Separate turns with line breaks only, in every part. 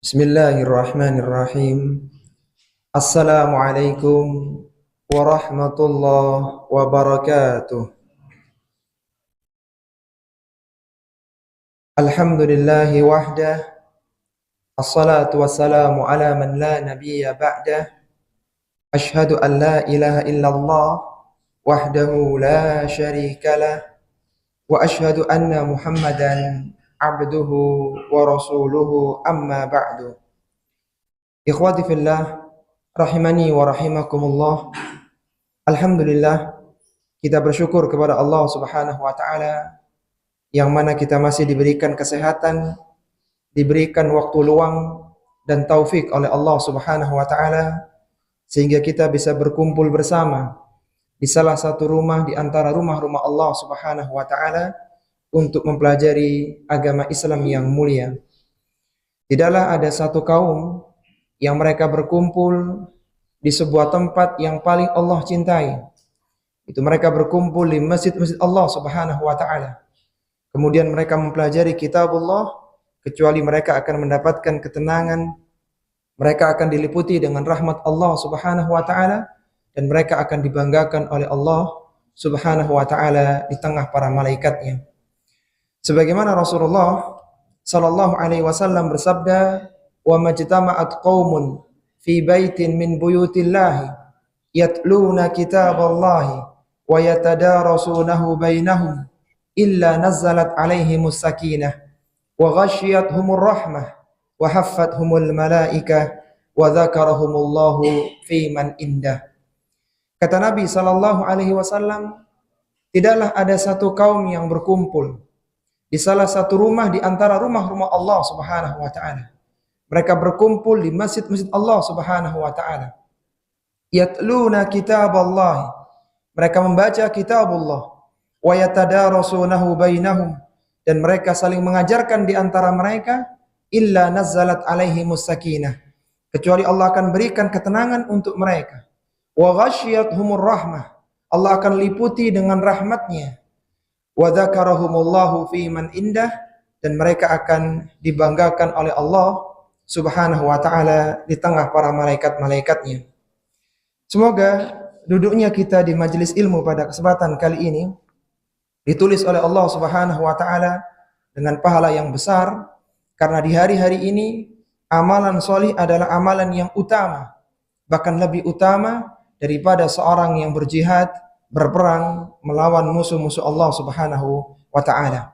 Bismillahirrahmanirrahim. Assalamualaikum warahmatullahi wabarakatuh. Alhamdulillahi wahdah. Assalatu wassalamu ala man la nabiyya ba'dah. Ashhadu an la ilaha illallah wahdahu la syarikalah wa ashhadu anna Muhammadan abduhu wa rasuluhu amma ba'du. Ikhwati fillah, rahimani wa rahimakumullah. Alhamdulillah, kita bersyukur kepada Allah Subhanahu wa taala yang mana kita masih diberikan kesehatan, diberikan waktu luang dan taufik oleh Allah Subhanahu wa taala sehingga kita bisa berkumpul bersama di salah satu rumah di antara rumah-rumah Allah Subhanahu wa taala untuk mempelajari agama Islam yang mulia. Tidaklah ada satu kaum yang mereka berkumpul di sebuah tempat yang paling Allah cintai. Itu mereka berkumpul di masjid-masjid Allah Subhanahu wa taala. Kemudian mereka mempelajari kitabullah, kecuali mereka akan mendapatkan ketenangan, mereka akan diliputi dengan rahmat Allah Subhanahu wa taala, dan mereka akan dibanggakan oleh Allah Subhanahu wa taala di tengah para malaikatnya. Sebagaimana Rasulullah sallallahu alaihi wasallam bersabda, "Wa majtama'at qaumun fi baitin min buyutillahi yatluna kitaballahi wa yatadarasunahu bainahum illa nazzalat alaihimus sakinah wa ghashiyatuhumur rahmah wa haffathumul malaikah wa dzakarahumullahu fi man indah." Kata Nabi sallallahu alaihi wasallam, tidaklah ada satu kaum yang berkumpul di salah satu rumah di antara rumah-rumah Allah Subhanahu wa taala. Mereka berkumpul di masjid-masjid Allah Subhanahu wa taala. Yatluna kitaballahi. Mereka membaca kitabullah. Wa yatadarasunahu bainahum. Dan mereka saling mengajarkan di antara mereka. Illa nazzalat alaihimus sakinah. Kecuali Allah akan berikan ketenangan untuk mereka. Wa ghashiyatuhumur rahmah. Allah akan liputi dengan rahmatnya. Wa dzakarahumullahu fi man indah, dan mereka akan dibanggakan oleh Allah Subhanahu wa taala di tengah para malaikat-malaikatnya. Semoga duduknya kita di majelis ilmu pada kesempatan kali ini ditulis oleh Allah Subhanahu wa taala dengan pahala yang besar, karena di hari-hari ini amalan solih adalah amalan yang utama, bahkan lebih utama daripada seorang yang berjihad, berperang melawan musuh-musuh Allah Subhanahu wa taala.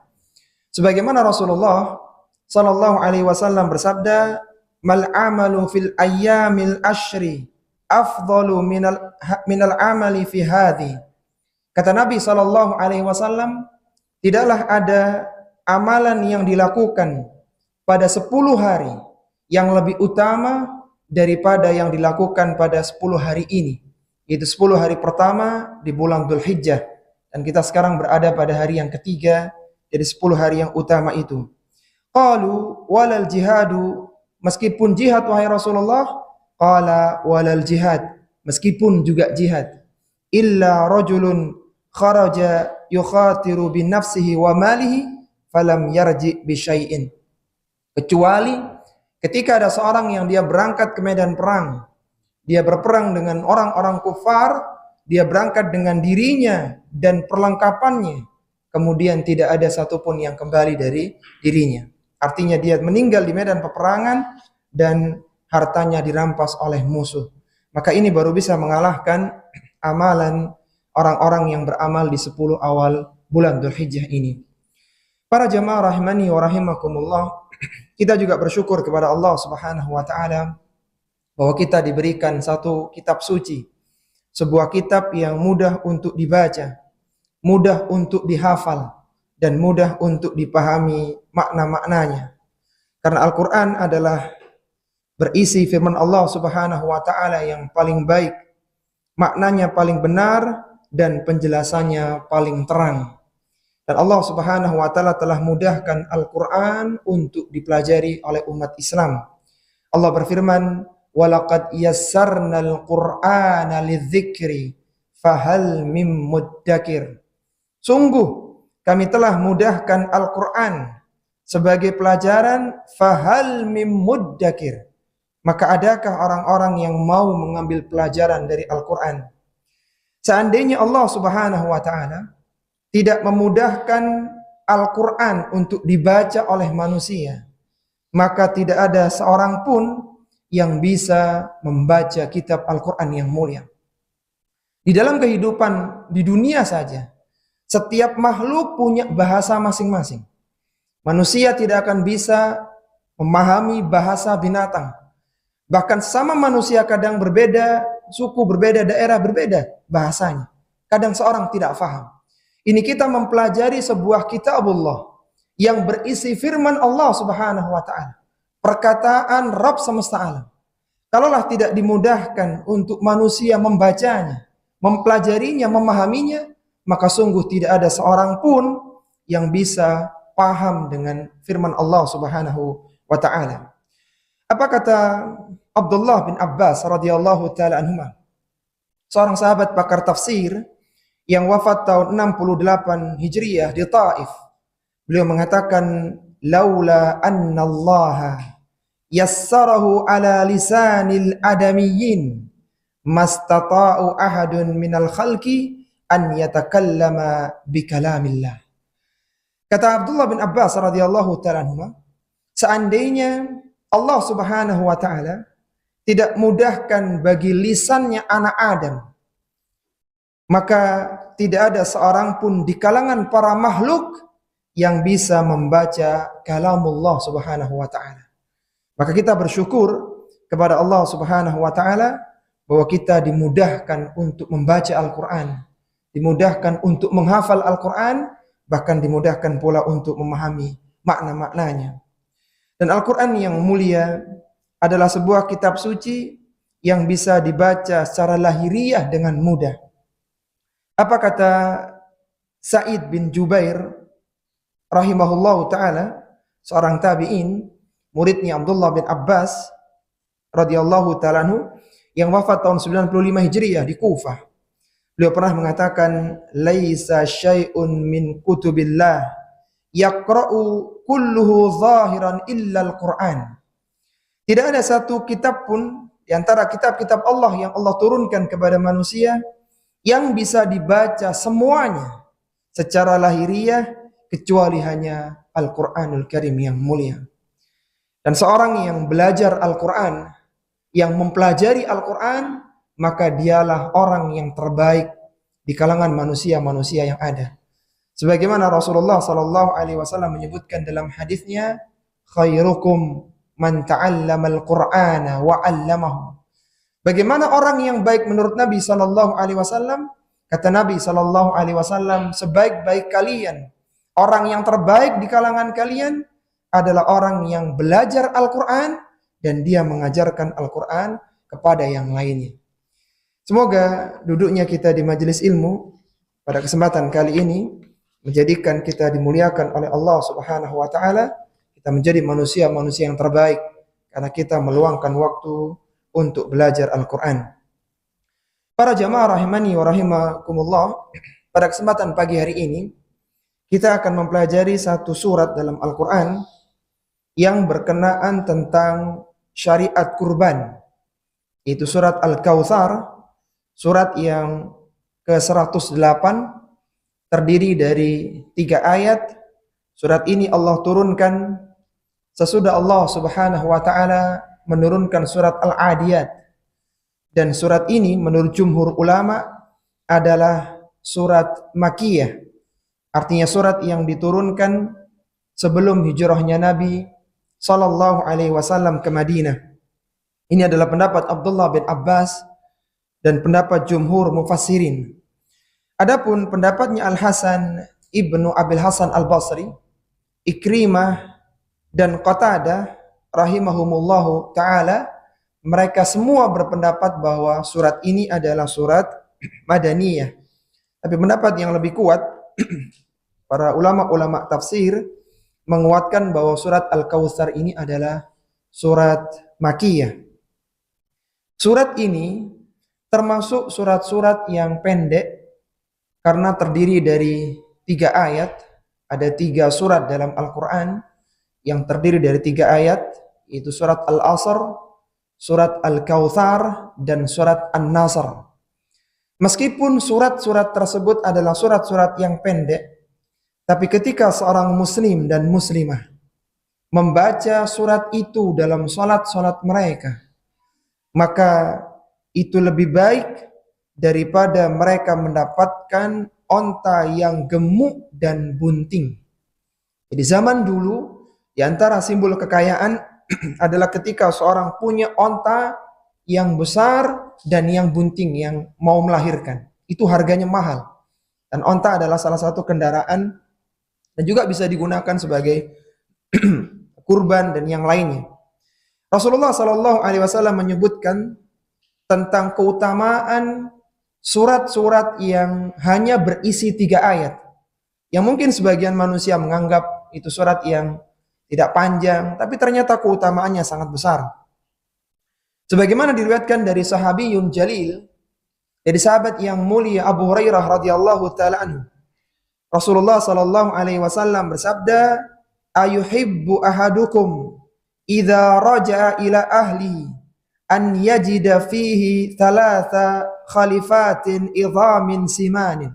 Sebagaimana Rasulullah sallallahu alaihi wasallam bersabda, "Mal amalu fil ayyamil ashri afdalu minal amali fi hadhi." Kata Nabi sallallahu alaihi wasallam, tidaklah ada amalan yang dilakukan pada 10 hari yang lebih utama daripada yang dilakukan pada 10 hari ini. Itu 10 hari pertama di bulan Dzulhijjah, dan kita sekarang berada pada hari yang ketiga dari 10 hari yang utama itu. Qalu walal jihadu, meskipun jihad wahai Rasulullah. Qala walal jihad, meskipun juga jihad. Illa rajulun kharaja yukhatiru bin nafsihi wa malihi falam yarji bi syai'in. Kecuali ketika ada seorang yang dia berangkat ke medan perang, dia berperang dengan orang-orang kufar, dia berangkat dengan dirinya dan perlengkapannya, kemudian tidak ada satupun yang kembali dari dirinya. Artinya dia meninggal di medan peperangan dan hartanya dirampas oleh musuh. Maka ini baru bisa mengalahkan amalan orang-orang yang beramal di 10 awal bulan Dzulhijjah ini. Para jamaah rahimani wa rahimakumullah, kita juga bersyukur kepada Allah Subhanahu wa taala bahwa kita diberikan satu kitab suci, sebuah kitab yang mudah untuk dibaca, mudah untuk dihafal, dan mudah untuk dipahami makna-maknanya. Karena Al-Quran adalah berisi firman Allah Subhanahu wa taala yang paling baik, maknanya paling benar, dan penjelasannya paling terang. Dan Allah Subhanahu wa taala telah mudahkan Al-Quran untuk dipelajari oleh umat Islam. Allah berfirman, "Walaqad yassarnal Qur'ana lidzikri fahal mim muddakir." Sungguh kami telah mudahkan Al-Quran sebagai pelajaran, fahal mim muddakir, maka adakah orang-orang yang mau mengambil pelajaran dari Al-Quran? Seandainya Allah Subhanahu wa Ta'ala tidak memudahkan Al-Quran untuk dibaca oleh manusia, maka tidak ada seorang pun yang bisa membaca kitab Al-Quran yang mulia. Di dalam kehidupan di dunia saja, setiap makhluk punya bahasa masing-masing. Manusia tidak akan bisa memahami bahasa binatang. Bahkan sama manusia kadang berbeda, suku berbeda, daerah berbeda bahasanya. Kadang seorang tidak faham. Ini kita mempelajari sebuah kitabullah yang berisi firman Allah Subhanahu wa Ta'ala, perkataan Rabb semesta alam. Kalaulah tidak dimudahkan untuk manusia membacanya, mempelajarinya, memahaminya, maka sungguh tidak ada seorang pun yang bisa paham dengan firman Allah Subhanahu wa Ta'ala. Apa kata Abdullah bin Abbas radhiyallahu taala anhuma, seorang sahabat pakar tafsir yang wafat tahun 68 Hijriah di Taif. Beliau mengatakan, laula anna Allah yassarahu ala lisanil adamiyyin mastata'u ahadun minal khalqi an yatakallama bikalamillah. Kata Abdullah bin Abbas radhiyallahu ta'ala anhuma, seandainya Allah Subhanahu wa Ta'ala tidak mudahkan bagi lisannya anak Adam, maka tidak ada seorang pun di kalangan para makhluk yang bisa membaca kalamullah Subhanahu wa Ta'ala. Maka kita bersyukur kepada Allah Subhanahu wa Ta'ala bahwa kita dimudahkan untuk membaca Al-Quran, dimudahkan untuk menghafal Al-Quran, bahkan dimudahkan pula untuk memahami makna-maknanya. Dan Al-Quran yang mulia adalah sebuah kitab suci yang bisa dibaca secara lahiriah dengan mudah. Apa kata Sa'id bin Jubair rahimahullahu ta'ala, seorang tabi'in, muridnya Abdullah bin Abbas radhiyallahu ta'ala anhu, yang wafat tahun 95 Hijriah di Kufah. Beliau pernah mengatakan, laisa syai'un min kutubillah yaqra'u kulluhu zahiran illa al-Qur'an. Tidak ada satu kitab pun di antara kitab-kitab Allah yang Allah turunkan kepada manusia yang bisa dibaca semuanya secara lahiriah kecuali hanya Al-Qur'anul Karim yang mulia. Dan seorang yang belajar Al-Qur'an, yang mempelajari Al-Qur'an, maka dialah orang yang terbaik di kalangan manusia-manusia yang ada. Sebagaimana Rasulullah sallallahu alaihi wasallam menyebutkan dalam hadisnya, khairukum man ta'allamal Qur'ana wa 'allamahu. Bagaimana orang yang baik menurut Nabi sallallahu alaihi wasallam? Kata Nabi sallallahu alaihi wasallam, sebaik-baik kalian, orang yang terbaik di kalangan kalian adalah orang yang belajar Al-Qur'an dan dia mengajarkan Al-Qur'an kepada yang lainnya. Semoga duduknya kita di majelis ilmu pada kesempatan kali ini menjadikan kita dimuliakan oleh Allah Subhanahu wa Ta'ala. Kita menjadi manusia-manusia yang terbaik karena kita meluangkan waktu untuk belajar Al-Quran. Para jamaah rahimani wa rahimakumullah, pada kesempatan pagi hari ini kita akan mempelajari satu surat dalam Al-Quran yang berkenaan tentang syariat kurban. Itu surat Al-Kautsar, surat yang ke-108, terdiri dari 3 ayat. Surat ini Allah turunkan sesudah Allah Subhanahu wa Ta'ala menurunkan surat Al-Adiyat. Dan surat ini menurut jumhur ulama adalah surat Makkiyah. Artinya surat yang diturunkan sebelum hijrahnya Nabi sallallahu alaihi wasallam ke Madinah. Ini adalah pendapat Abdullah bin Abbas dan pendapat jumhur mufassirin. Adapun pendapatnya Al-Hasan Ibnu Abil Hasan Al-Basri, Ikrimah dan Qatadah rahimahumullahu ta'ala, mereka semua berpendapat bahwa surat ini adalah surat Madaniyah. Tapi pendapat yang lebih kuat, para ulama-ulama tafsir menguatkan bahwa surat Al-Kautsar ini adalah surat Makkiyah. Surat ini termasuk surat-surat yang pendek karena terdiri dari 3 ayat. Ada 3 surat dalam Al-Quran yang terdiri dari 3 ayat, yaitu surat Al-Asr, surat Al-Kautsar, dan surat An-Nasr. Meskipun surat-surat tersebut adalah surat-surat yang pendek, tapi ketika seorang muslim dan muslimah membaca surat itu dalam salat-salat mereka, maka itu lebih baik daripada mereka mendapatkan onta yang gemuk dan bunting. Jadi zaman dulu, di antara simbol kekayaan adalah ketika seorang punya onta yang besar dan yang bunting, yang mau melahirkan. Itu harganya mahal. Dan onta adalah salah satu kendaraan dan juga bisa digunakan sebagai kurban dan yang lainnya. Rasulullah SAW menyebutkan tentang keutamaan surat-surat yang hanya berisi 3 ayat. Yang mungkin sebagian manusia menganggap itu surat yang tidak panjang, tapi ternyata keutamaannya sangat besar. Sebagaimana diriwayatkan dari sahabiyun jalil, dari sahabat yang mulia Abu Hurairah radhiyallahu taala anhu. Rasulullah sallallahu alaihi wasallam bersabda, "Ayuhibbu ahadukum idza raja'a ila ahli an yajida fihi thalatha khalifatin idhamin simanin."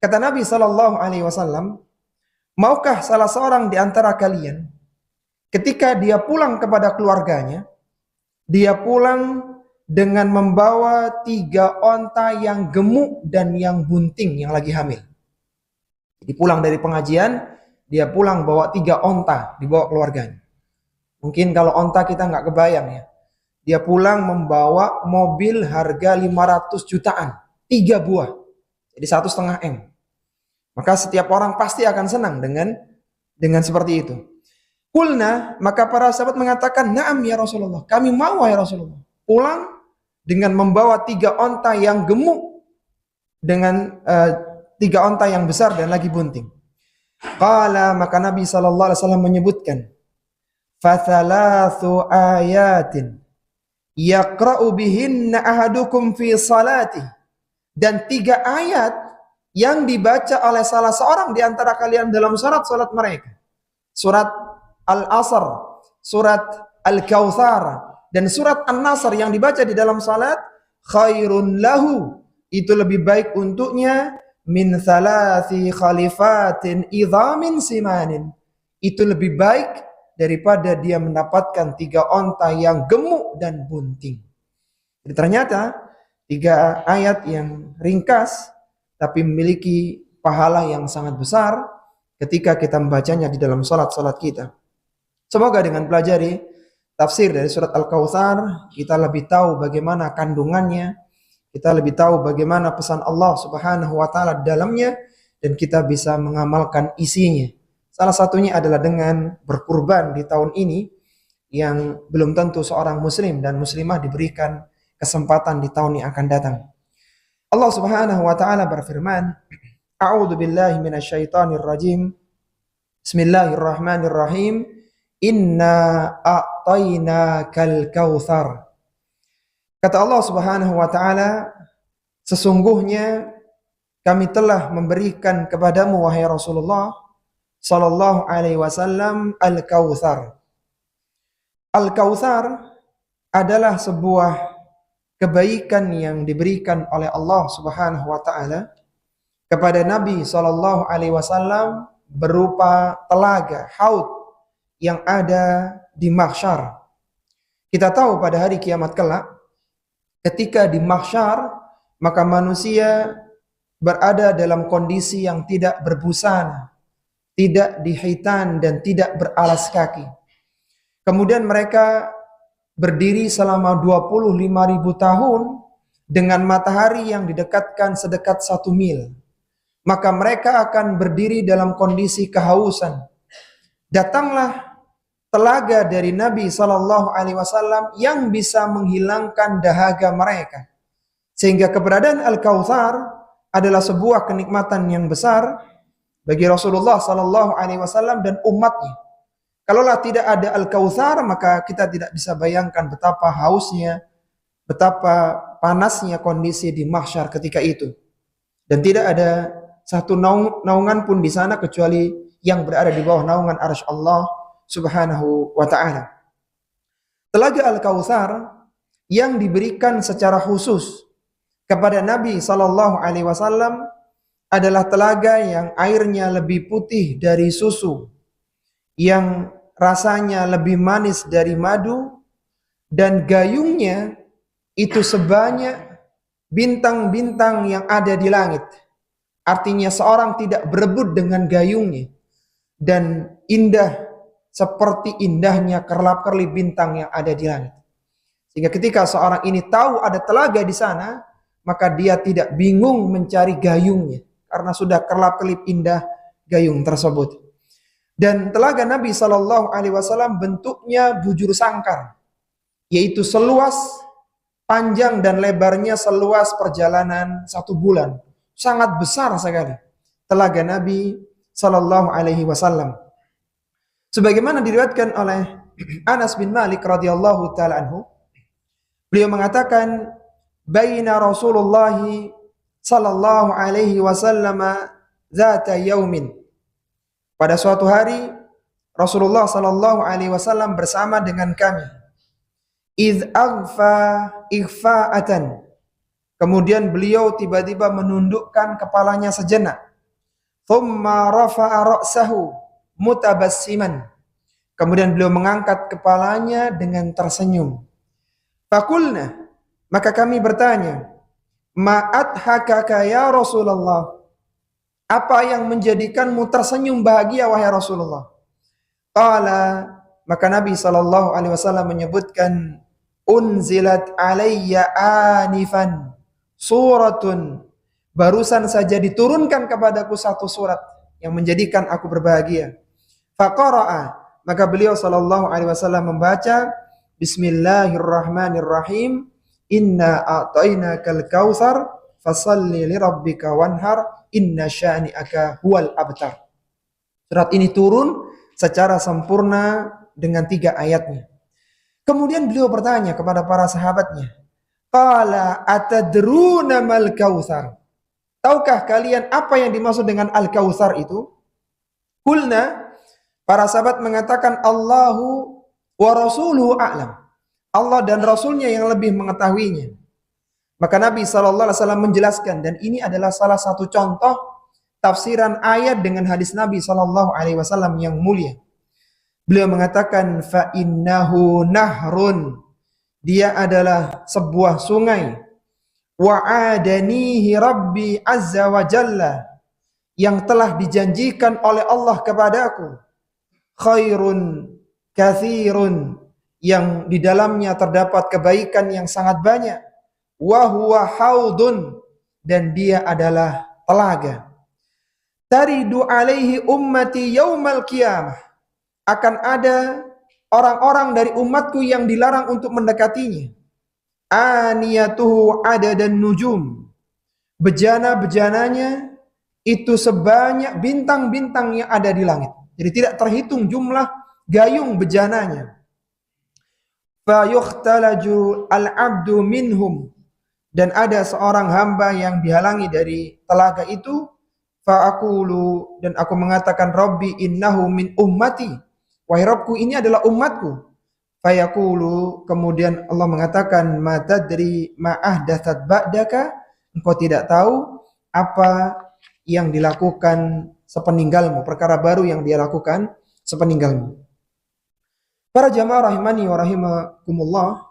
Kata Nabi sallallahu alaihi wasallam, maukah salah seorang di antara kalian ketika dia pulang kepada keluarganya, dia pulang dengan membawa 3 onta yang gemuk dan yang bunting yang lagi hamil. Jadi pulang dari pengajian, dia pulang bawa 3 onta dibawa keluarganya. Mungkin kalau onta kita nggak kebayang ya. Dia pulang membawa mobil harga 500 jutaan, 3 buah. Jadi 1,5 M. Maka setiap orang pasti akan senang dengan seperti itu. Qulna, maka para sahabat mengatakan, "Na'am ya Rasulullah, kami mau ya Rasulullah." Pulang dengan membawa 3 onta yang gemuk dengan 3 onta yang besar dan lagi bunting. Qala, maka Nabi sallallahu alaihi wasallam menyebutkan, "Fathalathu ayatin yaqra'u bihinna ahadukum fi salati." Dan 3 ayat yang dibaca oleh salah seorang di antara kalian dalam salat mereka. Surat Al-Asr, surat Al-Kautsar, dan surat An-Nasr yang dibaca di dalam salat, khairun lahu, itu lebih baik untuknya, min thalathi khalifatin idhamin simanin, itu lebih baik daripada dia mendapatkan 3 onta yang gemuk dan bunting. Jadi ternyata 3 ayat yang ringkas tapi memiliki pahala yang sangat besar ketika kita membacanya di dalam salat-salat kita. Semoga dengan pelajari tafsir dari surat Al-Kautsar, kita lebih tahu bagaimana kandungannya, kita lebih tahu bagaimana pesan Allah Subhanahu wa taala di dalamnya, dan kita bisa mengamalkan isinya. Salah satunya adalah dengan berkurban di tahun ini yang belum tentu seorang muslim dan muslimah diberikan kesempatan di tahun yang akan datang. Allah Subhanahu wa taala berfirman, "A'udzu billahi minasyaitonir rajim. Bismillahirrahmanirrahim. Inna a'tainakal kautsar." Kata Allah Subhanahu wa taala, sesungguhnya kami telah memberikan kepadamu wahai Rasulullah sallallahu alaihi wasallam al-kautsar. Al-kautsar adalah sebuah kebaikan yang diberikan oleh Allah Subhanahu wa taala kepada Nabi sallallahu alaihi wasallam berupa telaga haud yang ada di mahsyar. Kita tahu pada hari kiamat kelak, ketika di mahsyar, maka manusia berada dalam kondisi yang tidak berbusana, tidak dihitan dan tidak beralas kaki. Kemudian mereka berdiri selama 25.000 tahun dengan matahari yang didekatkan sedekat 1 mil. Maka mereka akan berdiri dalam kondisi kehausan. Datanglah telaga dari Nabi sallallahu alaihi wasallam yang bisa menghilangkan dahaga mereka. Sehingga keberadaan Al-Kautsar adalah sebuah kenikmatan yang besar bagi Rasulullah sallallahu alaihi wasallam dan umatnya. Kalaulah tidak ada Al-Kautsar, maka kita tidak bisa bayangkan betapa hausnya, betapa panasnya kondisi di mahsyar ketika itu. Dan tidak ada satu naungan pun di sana kecuali yang berada di bawah naungan arsy Allah, Subhanahu wa ta'ala. Telaga Al-Kautsar yang diberikan secara khusus kepada Nabi Sallallahu Alaihi Wasallam adalah telaga yang airnya lebih putih dari susu, yang rasanya lebih manis dari madu, dan gayungnya itu sebanyak bintang-bintang yang ada di langit. Artinya seorang tidak berebut dengan gayungnya, dan indah seperti indahnya kerlap-kerlip bintang yang ada di langit. Sehingga ketika seorang ini tahu ada telaga di sana, maka dia tidak bingung mencari gayungnya, karena sudah kerlap-kerlip indah gayung tersebut. Dan telaga Nabi Shallallahu Alaihi Wasallam bentuknya bujur sangkar, yaitu seluas, panjang dan lebarnya seluas perjalanan 1 bulan. Sangat besar sekali telaga Nabi Shallallahu Alaihi Wasallam. Sebagaimana diriwayatkan oleh Anas bin Malik radhiyallahu taala anhu, beliau mengatakan, baina Rasulullah sallallahu alaihi wasallam zata yaumin. Pada suatu hari Rasulullah sallallahu alaihi wasallam bersama dengan kami. Idz aghfa ighfa'atan. Kemudian beliau tiba-tiba menundukkan kepalanya sejenak. Thumma rafa'a ra'sahu mutabassiman. Kemudian beliau mengangkat kepalanya dengan tersenyum. Fakulna, maka kami bertanya, ma'adhakaka ya Rasulullah, apa yang menjadikanmu tersenyum bahagia wahai Rasulullah? Qala, maka Nabi SAW menyebutkan, unzilat alayya anifan suratun, barusan saja diturunkan kepadaku satu surat yang menjadikan aku berbahagia. Faqara'a, maka beliau SAW membaca, Bismillahirrahmanirrahim, inna a'tainakal kautsar fasalli lirabbika wanhar inna syani'aka huwal abtar. Surat ini turun secara sempurna dengan 3 ayatnya. Kemudian beliau bertanya kepada para sahabatnya, qala atadruna mal kautsar, tahukah kalian apa yang dimaksud dengan al-kautsar itu? Qulna, para sahabat mengatakan, Allahu wa rasuluhu a'lam, Allah dan Rasulnya yang lebih mengetahuinya. Maka Nabi SAW menjelaskan, dan ini adalah salah satu contoh tafsiran ayat dengan hadis Nabi SAW yang mulia. Beliau mengatakan, fa innahu nahrun, dia adalah sebuah sungai. Wa adanihi rabbi azza wa jalla, yang telah dijanjikan oleh Allah kepadaku. Khairun kathirun, yang di dalamnya terdapat kebaikan yang sangat banyak. Wa huwa haudun, dan dia adalah telaga. Taridu alaihi ummati yaumal qiyamah, akan ada orang-orang dari umatku yang dilarang untuk mendekatinya. Aniyatuhu adadan nujum, bejana-bejananya itu sebanyak bintang-bintang yang ada di langit. Jadi tidak terhitung jumlah gayung bejananya. Fa yukhtalaju al-'abdu minhum, dan ada seorang hamba yang dihalangi dari telaga itu. Fa aqulu, dan aku mengatakan, Rabbi innahu min ummati, wahai Rabbku, ini adalah umatku. Fa yaqulu, kemudian Allah mengatakan, ma tadri ma ahdathat ba'daka, engkau tidak tahu apa yang dilakukan sepeninggalmu, perkara baru yang dia lakukan sepeninggalmu. Para jamaah rahimani wa rahimakumullah,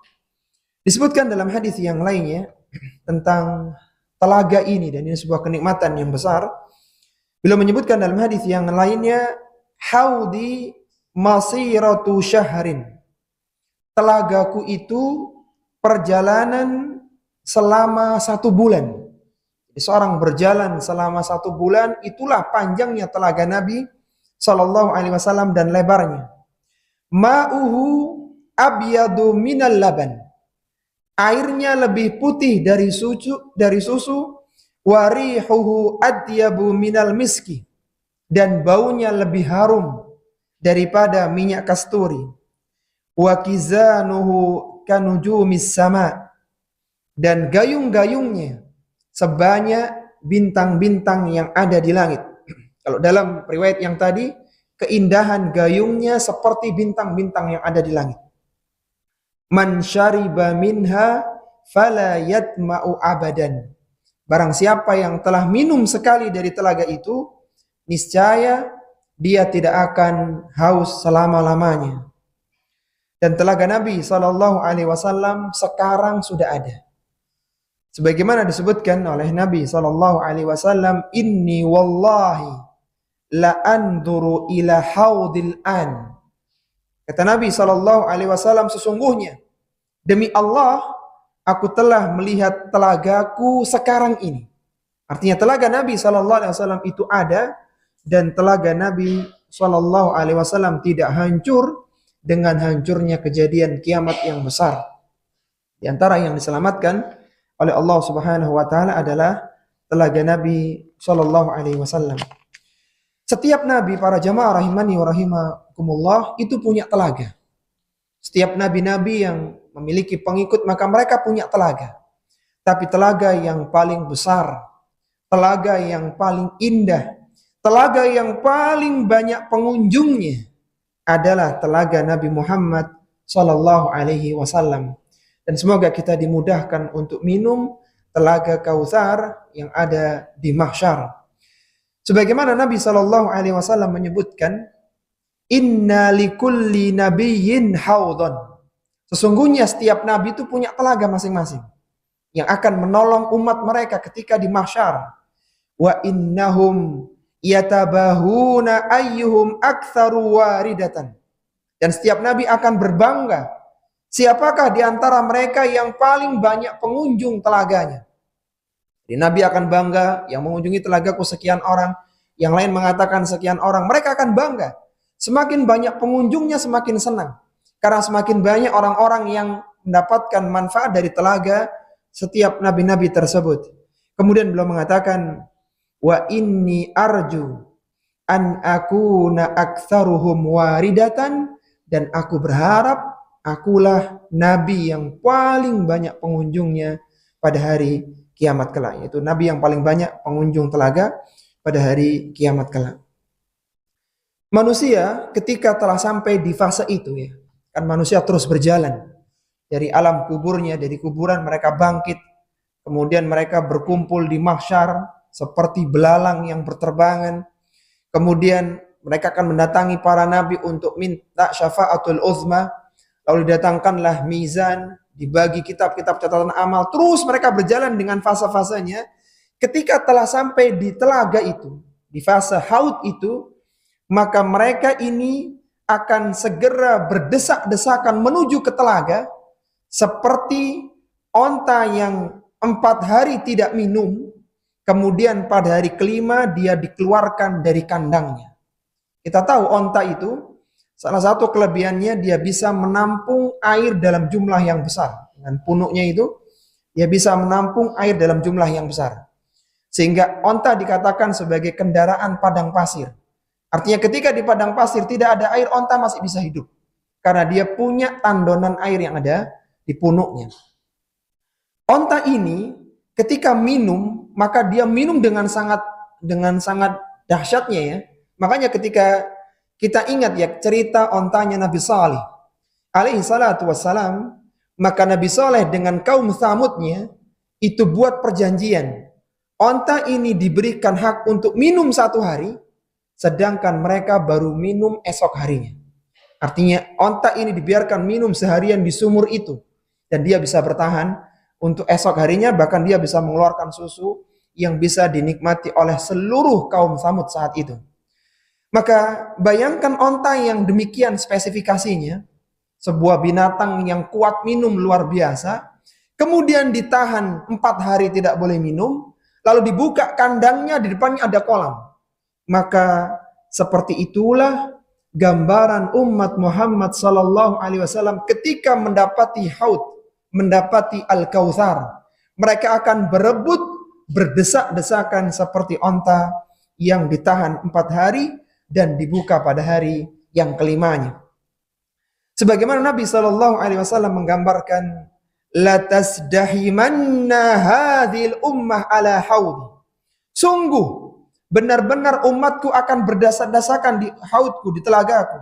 disebutkan dalam hadis yang lainnya tentang telaga ini, dan ini sebuah kenikmatan yang besar. Beliau menyebutkan dalam hadis yang lainnya, haudi masiratu syahrin, telagaku itu perjalanan selama 1 bulan. Seorang berjalan selama 1 bulan, itulah panjangnya telaga Nabi Sallallahu Alaihi Wasallam dan lebarnya. Ma'uhu abyadu minal laban, airnya lebih putih dari susu. Warihuhu adyabu minal miski, dan baunya lebih harum daripada minyak kasturi. Wa kizanuhu kanujumis sama, dan gayung-gayungnya sebanyak bintang-bintang yang ada di langit. Kalau dalam riwayat yang tadi keindahan gayungnya seperti bintang-bintang yang ada di langit. Man syariba minha fala yatma'u abadan. Barang siapa yang telah minum sekali dari telaga itu, niscaya dia tidak akan haus selama-lamanya. Dan telaga Nabi SAW sekarang sudah ada. Sebagaimana disebutkan oleh Nabi SAW, inni wallahi la anduru ila haudil an. Kata Nabi SAW, sesungguhnya demi Allah aku telah melihat telagaku sekarang ini. Artinya telaga Nabi SAW itu ada, dan telaga Nabi SAW tidak hancur dengan hancurnya kejadian kiamat yang besar. Di antara yang diselamatkan oleh Allah Subhanahu wa taala adalah telaga Nabi sallallahu alaihi wasallam. Setiap nabi, para jamaah rahimani wa rahimakumullah, itu punya telaga. Setiap nabi-nabi yang memiliki pengikut maka mereka punya telaga. Tapi telaga yang paling besar, telaga yang paling indah, telaga yang paling banyak pengunjungnya adalah telaga Nabi Muhammad sallallahu alaihi wasallam. Dan semoga kita dimudahkan untuk minum telaga Kautsar yang ada di mahsyar. Sebagaimana Nabi SAW menyebutkan, inna likulli nabiyyin haudhan. Sesungguhnya setiap nabi itu punya telaga masing-masing yang akan menolong umat mereka ketika di mahsyar. Wa innahum yatabahuna ayyuhum aktsaru waridatan. Dan setiap nabi akan berbangga, siapakah di antara mereka yang paling banyak pengunjung telaganya? Jadi Nabi akan bangga, yang mengunjungi telagaku sekian orang, yang lain mengatakan sekian orang. Mereka akan bangga. Semakin banyak pengunjungnya semakin senang. Karena semakin banyak orang-orang yang mendapatkan manfaat dari telaga setiap nabi-nabi tersebut. Kemudian beliau mengatakan, wa inni arju an akuna aktsaruhum waridatan, dan aku berharap akulah nabi yang paling banyak pengunjungnya pada hari kiamat kelak. Yaitu nabi yang paling banyak pengunjung telaga pada hari kiamat kelak. Manusia ketika telah sampai di fase itu, ya, kan manusia terus berjalan dari alam kuburnya, dari kuburan mereka bangkit, kemudian mereka berkumpul di mahsyar seperti belalang yang berterbangan. Kemudian mereka akan mendatangi para nabi untuk minta syafaatul uzma. Lalu didatangkanlah mizan, dibagi kitab-kitab catatan amal. Terus mereka berjalan dengan fase-fasenya. Ketika telah sampai di telaga itu, di fase haud itu, maka mereka ini akan segera berdesak-desakan menuju ke telaga, seperti onta yang 4 hari tidak minum, kemudian pada hari kelima dia dikeluarkan dari kandangnya. Kita tahu onta itu, salah satu kelebihannya dia bisa menampung air dalam jumlah yang besar. Dengan punuknya itu, dia bisa menampung air dalam jumlah yang besar. Sehingga onta dikatakan sebagai kendaraan padang pasir. Artinya ketika di padang pasir tidak ada air, onta masih bisa hidup. Karena dia punya tandonan air yang ada di punuknya. Onta ini ketika minum, maka dia minum dengan sangat dahsyatnya, ya. Makanya ketika kita ingat, ya, cerita ontanya Nabi Saleh alaihi salatu wassalam, maka Nabi Saleh dengan kaum Tsamudnya itu buat perjanjian. Onta ini diberikan hak untuk minum 1 hari, sedangkan mereka baru minum esok harinya. Artinya onta ini dibiarkan minum seharian di sumur itu, dan dia bisa bertahan untuk esok harinya, bahkan dia bisa mengeluarkan susu yang bisa dinikmati oleh seluruh kaum Tsamud saat itu. Maka bayangkan onta yang demikian spesifikasinya, sebuah binatang yang kuat minum luar biasa, kemudian ditahan 4 hari tidak boleh minum, lalu dibuka kandangnya, di depannya ada kolam. Maka seperti itulah gambaran umat Muhammad sallallahu alaihi wasallam ketika mendapati haud, mendapati Al-Kautsar. Mereka akan berebut, berdesak-desakan seperti onta yang ditahan 4 hari dan dibuka pada hari yang kelimanya. Sebagaimana Nabi SAW menggambarkan, la tasdahimanna hadhil ummah ala haudi. Sungguh benar-benar umatku akan berdesak-desakan di haudku, di telagaku.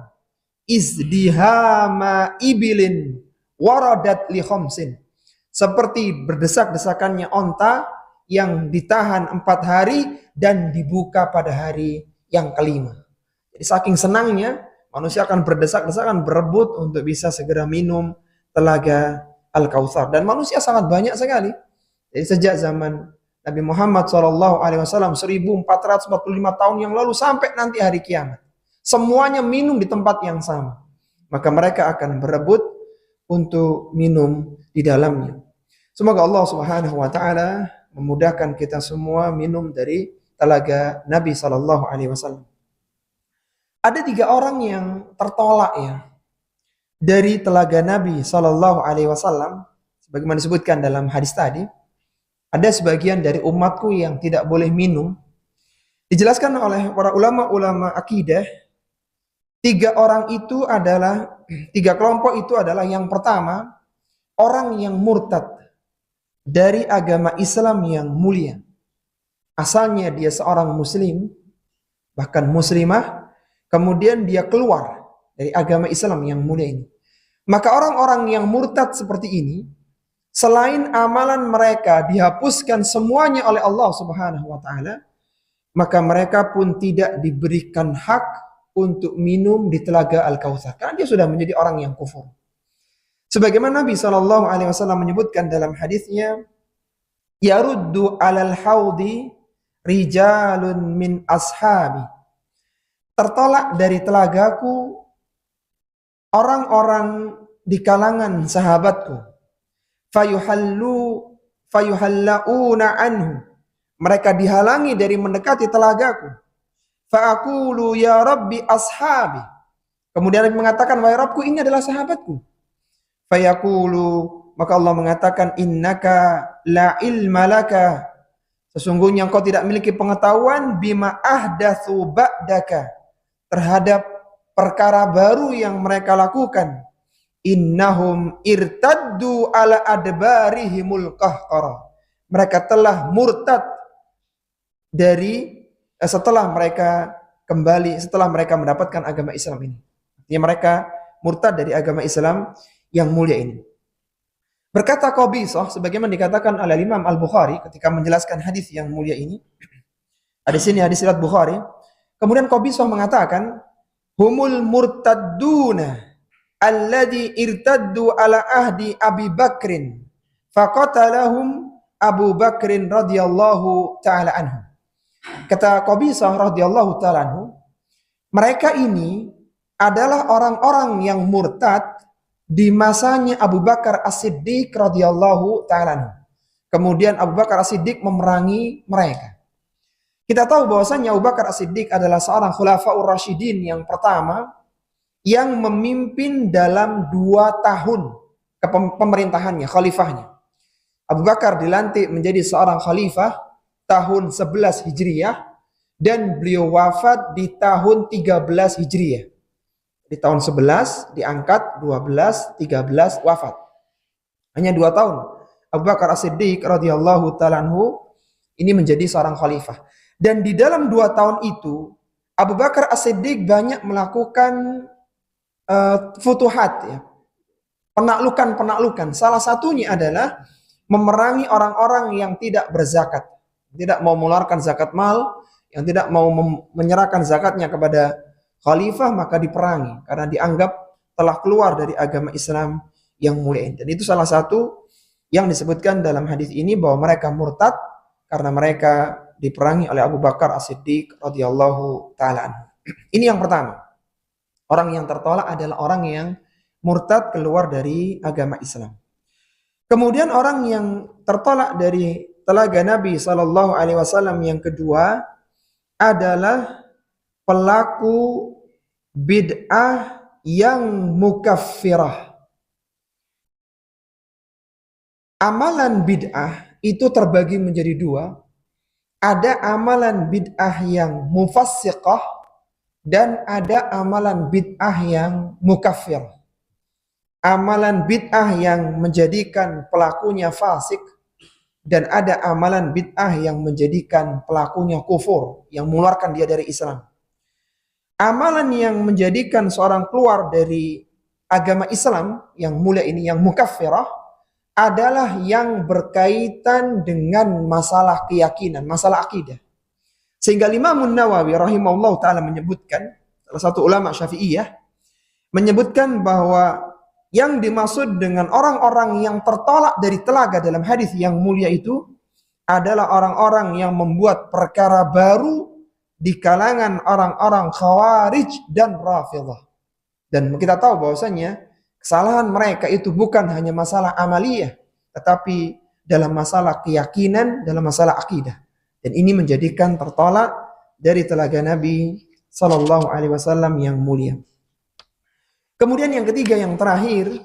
Izdihama ibilin waradat li khamsin. Seperti berdesak-desakannya onta yang ditahan 4 hari dan dibuka pada hari yang kelima. Jadi saking senangnya manusia akan berdesak-desakan berebut untuk bisa segera minum telaga Al-Kautsar. Dan manusia sangat banyak sekali. Jadi sejak zaman Nabi Muhammad SAW 1445 tahun yang lalu sampai nanti hari kiamat, semuanya minum di tempat yang sama. Maka mereka akan berebut untuk minum di dalamnya. Semoga Allah Subhanahu wa taala memudahkan kita semua minum dari telaga Nabi SAW. Ada 3 orang yang tertolak ya dari telaga Nabi SAW, sebagaimana disebutkan dalam hadis tadi. Ada sebagian dari umatku yang tidak boleh minum. Dijelaskan oleh para ulama-ulama akidah, 3 orang itu adalah, 3 kelompok itu adalah, yang pertama, orang yang murtad dari agama Islam yang mulia. Asalnya dia seorang muslim, bahkan muslimah, kemudian dia keluar dari agama Islam yang mulia ini. Maka orang-orang yang murtad seperti ini, selain amalan mereka dihapuskan semuanya oleh Allah Subhanahu wa taala, maka mereka pun tidak diberikan hak untuk minum di telaga Al-Kautsar karena dia sudah menjadi orang yang kufur. Sebagaimana Nabi SAW menyebutkan dalam hadisnya, yaruddu 'alal haudi rijalun min ashabi. Tertolak dari telagaku orang-orang di kalangan sahabatku. Fayuhallauna anhu. Mereka dihalangi dari mendekati telagaku. Fa'aqulu ya Rabbi ashabi. Kemudian Nabi mengatakan, wahai Rabbku, ini adalah sahabatku. Fayaqulu, maka Allah mengatakan, innaka la ilma laka. Sesungguhnya engkau tidak memiliki pengetahuan bima ahdatsu ba'daka, terhadap perkara baru yang mereka lakukan. Innahum irtaddu ala adbarihimul qahqara. Mereka telah murtad dari setelah mereka kembali, setelah mereka mendapatkan agama Islam ini. Artinya mereka murtad dari agama Islam yang mulia ini. Berkata Qabisah, sebagaimana dikatakan oleh Imam Al-Bukhari ketika menjelaskan hadis yang mulia ini. Hadis ini hadis riwayat Bukhari. Kemudian Qabisah mengatakan, humul murtadduna alladhi irtaddu ala ahdi Abi Bakrin faqatalahum Abu Bakrin radhiyallahu ta'ala anhu. Kata Qabisah radhiyallahu ta'ala anhu, mereka ini adalah orang-orang yang murtad di masanya Abu Bakar As-Siddiq radhiyallahu ta'ala anhu. Kemudian Abu Bakar As-Siddiq memerangi mereka. Kita tahu bahwasanya Abu Bakar As-Siddiq adalah seorang khulafaur rasyidin yang pertama yang memimpin dalam 2 tahun pemerintahannya, khalifahnya. Abu Bakar dilantik menjadi seorang khalifah tahun 11 Hijriyah dan beliau wafat di tahun 13 Hijriyah. Di tahun 11 diangkat, 12, 13 wafat. Hanya 2 tahun. Abu Bakar As-Siddiq radhiyallahu ta'ala anhu ini menjadi seorang khalifah. Dan di dalam 2 tahun itu Abu Bakar As-Siddiq banyak melakukan futuhat ya. Penaklukan. Salah satunya adalah memerangi orang-orang yang tidak berzakat, tidak mau mengeluarkan zakat mal, yang tidak mau menyerahkan zakatnya kepada khalifah, maka diperangi karena dianggap telah keluar dari agama Islam yang mulia. Dan itu salah satu yang disebutkan dalam hadis ini bahwa mereka murtad karena mereka diperangi oleh Abu Bakar As-Siddiq radhiyallahu ta'ala anhu. Ini yang pertama. Orang yang tertolak adalah orang yang murtad keluar dari agama Islam. Kemudian orang yang tertolak dari telaga Nabi SAW yang kedua adalah pelaku bid'ah yang mukaffirah. Amalan bid'ah itu terbagi menjadi 2. Ada amalan bid'ah yang mufassiqah dan ada amalan bid'ah yang mukaffir. Amalan bid'ah yang menjadikan pelakunya fasik dan ada amalan bid'ah yang menjadikan pelakunya kufur, yang mengeluarkan dia dari Islam. Amalan yang menjadikan seorang keluar dari agama Islam yang mulia ini, yang mukaffirah, adalah yang berkaitan dengan masalah keyakinan, masalah akidah. Sehingga Imam Nawawi rahimahullah ta'ala menyebutkan, salah satu ulama Syafi'iyah, menyebutkan bahwa yang dimaksud dengan orang-orang yang tertolak dari telaga dalam hadis yang mulia itu adalah orang-orang yang membuat perkara baru di kalangan orang-orang Khawarij dan Rafidhah. Dan kita tahu bahwasanya kesalahan mereka itu bukan hanya masalah amaliyah, tetapi dalam masalah keyakinan, dalam masalah akidah. Dan ini menjadikan tertolak dari telaga Nabi Sallallahu Alaihi Wasallam yang mulia. Kemudian yang ketiga, yang terakhir,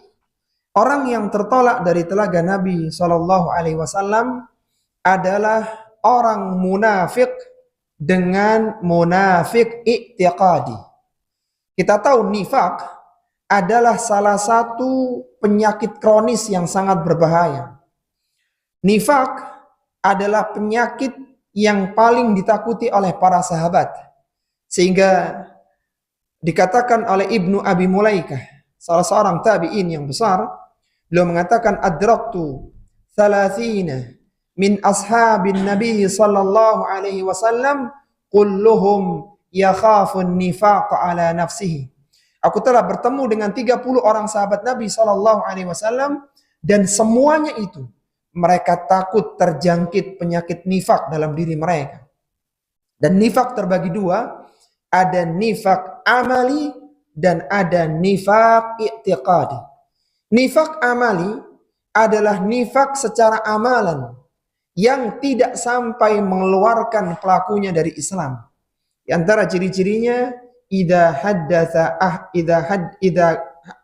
orang yang tertolak dari telaga Nabi Sallallahu Alaihi Wasallam adalah orang munafik dengan munafik i'tiqadi. Kita tahu nifak adalah salah satu penyakit kronis yang sangat berbahaya. Nifak adalah penyakit yang paling ditakuti oleh para sahabat. Sehingga dikatakan oleh Ibnu Abi Mulaikah, salah seorang tabi'in yang besar, beliau mengatakan adraktu 30 min ashabin Nabi sallallahu alaihi wasallam kulluhum yakhafun nifaq ala nafsihi. Aku telah bertemu dengan 30 orang sahabat Nabi sallallahu alaihi wasallam dan semuanya itu mereka takut terjangkit penyakit nifak dalam diri mereka. Dan nifak terbagi dua, ada nifak amali dan ada nifak i'tiqadi. Nifak amali adalah nifak secara amalan yang tidak sampai mengeluarkan pelakunya dari Islam. Di antara ciri-cirinya, idza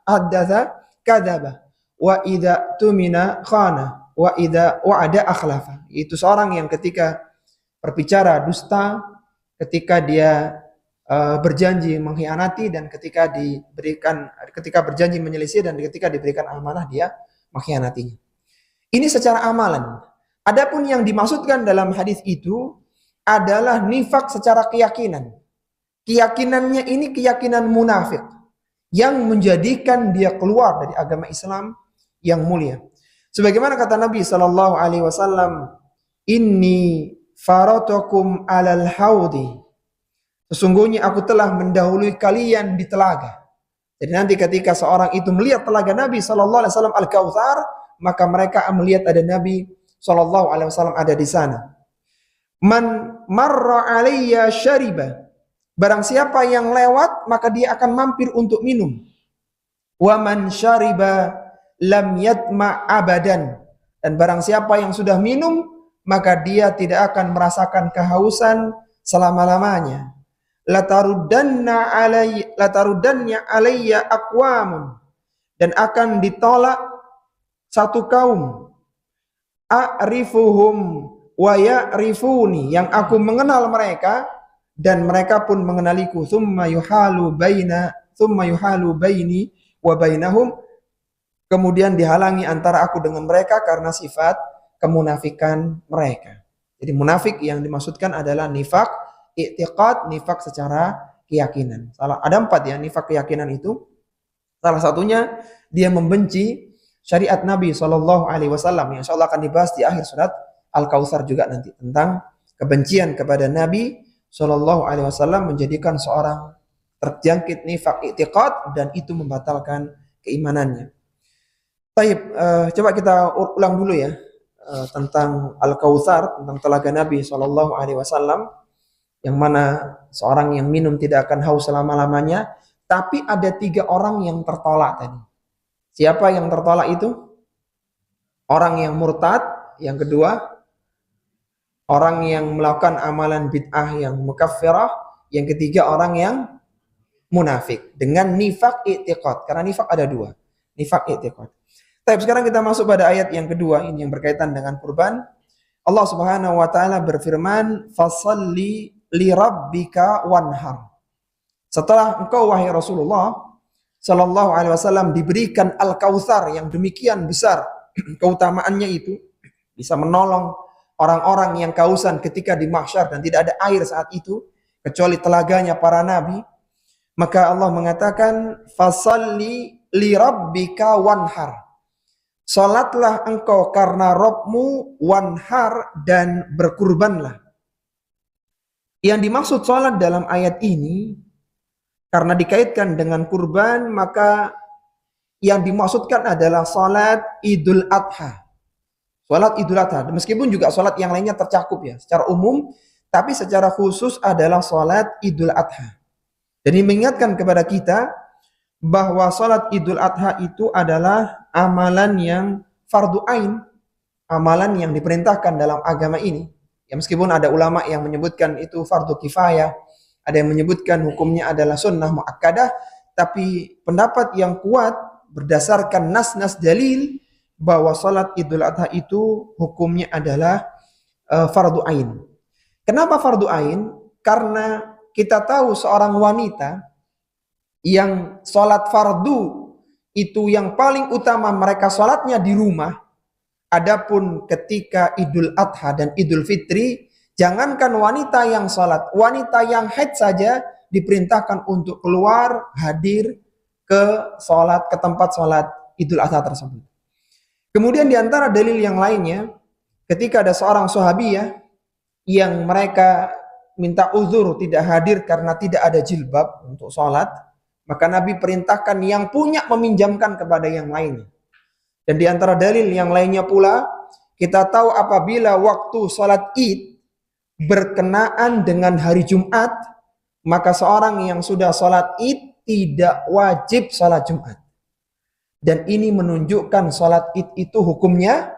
haddatsa kadzaba wa idza tumina khana wa idza wa'ada akhlafa. Itu seorang yang ketika berbicara dusta, ketika dia berjanji mengkhianati, dan ketika berjanji menyelisih, dan ketika diberikan amanah dia mengkhianatinya. Ini secara amalan. Adapun yang dimaksudkan dalam hadis itu adalah nifak secara keyakinan. Keyakinannya ini keyakinan munafik yang menjadikan dia keluar dari agama Islam yang mulia. Sebagaimana kata Nabi sallallahu alaihi wasallam, "Inni faratukum 'alal haudi." Sesungguhnya aku telah mendahului kalian di telaga. Jadi nanti ketika seorang itu melihat telaga Nabi sallallahu alaihi wasallam Al-Kautsar, maka mereka melihat ada Nabi sallallahu alaihi wasallam ada di sana. Man marra alayya syariba. Barang siapa yang lewat, maka dia akan mampir untuk minum. Wa man syariba lam yatma abadan. Dan barang siapa yang sudah minum, maka dia tidak akan merasakan kehausan selama-lamanya. Latarudanna alayya aqwamun. Dan akan ditolak satu kaum. A'rifuhum wa ya'rifuni, yang aku mengenal mereka dan mereka pun mengenaliku. Thumma yuhalu baini wa bainahum. Kemudian dihalangi antara aku dengan mereka karena sifat kemunafikan mereka. Jadi munafik yang dimaksudkan adalah nifak i'tiqad, nifak secara keyakinan. Ada 4 ya nifak keyakinan itu. Salah satunya dia membenci syariat Nabi Shallallahu Alaihi Wasallam, yang insyaallah akan dibahas di akhir surat Al-Kautsar juga nanti, tentang kebencian kepada Nabi Shallallahu Alaihi Wasallam menjadikan seorang terjangkit nifak i'tiqad dan itu membatalkan keimanannya. Baik, coba kita ulang dulu ya tentang Al-Kautsar, tentang telaga Nabi Shallallahu Alaihi Wasallam, yang mana seorang yang minum tidak akan haus selama-lamanya. Tapi ada 3 orang yang tertolak tadi. Siapa yang tertolak itu? Orang yang murtad, yang kedua orang yang melakukan amalan bid'ah yang mukaffirah, yang ketiga orang yang munafik dengan nifak i'tiqad. Karena nifak ada 2, nifak i'tiqad. Tapi sekarang kita masuk pada ayat yang kedua, ini yang berkaitan dengan kurban. Allah Subhanahu wa taala berfirman, "Fashalli li rabbika wanhar." Setelah engkau wahai Rasulullah sallallahu alaihi wasallam diberikan Al-Kautsar yang demikian besar keutamaannya itu, bisa menolong orang-orang yang kehausan ketika di mahsyar dan tidak ada air saat itu kecuali telaganya para nabi. Maka Allah mengatakan fasalli li rabbika wanhar. Salatlah engkau karena Rabbmu, wanhar, dan berkurbanlah. Yang dimaksud salat dalam ayat ini karena dikaitkan dengan kurban, maka yang dimaksudkan adalah salat Idul Adha. Salat Idul Adha, meskipun juga salat yang lainnya tercakup ya secara umum, tapi secara khusus adalah salat Idul Adha. Jadi mengingatkan kepada kita bahwa salat Idul Adha itu adalah amalan yang fardu ain, amalan yang diperintahkan dalam agama ini. Ya meskipun ada ulama yang menyebutkan itu fardu kifayah, ada yang menyebutkan hukumnya adalah sunnah muakkadah, tapi pendapat yang kuat berdasarkan nas-nas dalil bahwa salat Idul Adha itu hukumnya adalah fardu ain. Kenapa fardu ain? Karena kita tahu seorang wanita yang sholat fardu itu yang paling utama mereka sholatnya di rumah. Adapun ketika Idul Adha dan Idul Fitri, jangankan wanita yang sholat, wanita yang haid saja diperintahkan untuk keluar hadir ke sholat, ke tempat sholat Idul Adha tersebut. Kemudian di antara dalil yang lainnya, ketika ada seorang sahabiyah yang mereka minta uzur tidak hadir karena tidak ada jilbab untuk sholat, maka Nabi perintahkan yang punya meminjamkan kepada yang lainnya. Dan di antara dalil yang lainnya pula, kita tahu apabila waktu sholat Id berkenaan dengan hari Jumat, maka seorang yang sudah sholat Id tidak wajib sholat Jumat. Dan ini menunjukkan sholat Id itu hukumnya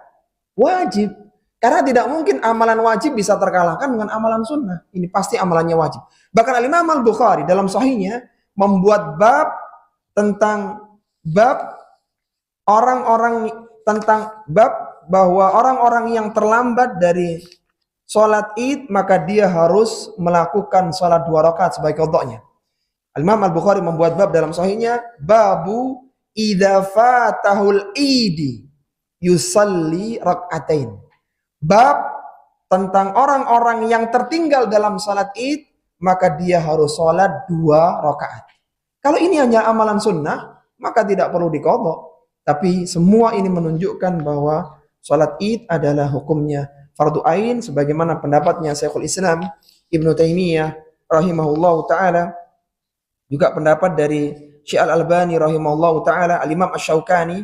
wajib. Karena tidak mungkin amalan wajib bisa terkalahkan dengan amalan sunnah. Ini pasti amalannya wajib. Bahkan Al-Imam Al-Bukhari dalam sahihnya membuat bab tentang bab orang-orang tentang bab bahwa orang-orang yang terlambat dari sholat Id maka dia harus melakukan sholat 2 rakaat sebagai qadanya. Al-Imam Al-Bukhari membuat bab dalam sahihnya babu idza fatahul idi yusalli rak'atain. Bab tentang orang-orang yang tertinggal dalam sholat Id maka dia harus sholat 2 rakaat. Kalau ini hanya amalan sunnah, maka tidak perlu diqadha. Tapi semua ini menunjukkan bahwa sholat Id adalah hukumnya fardu ain, sebagaimana pendapatnya Syekhul Islam Ibnu Taimiyah rahimahullahu taala, juga pendapat dari Syekh Al-Albani rahimahullahu taala, Al-Imam Asy-Syaukani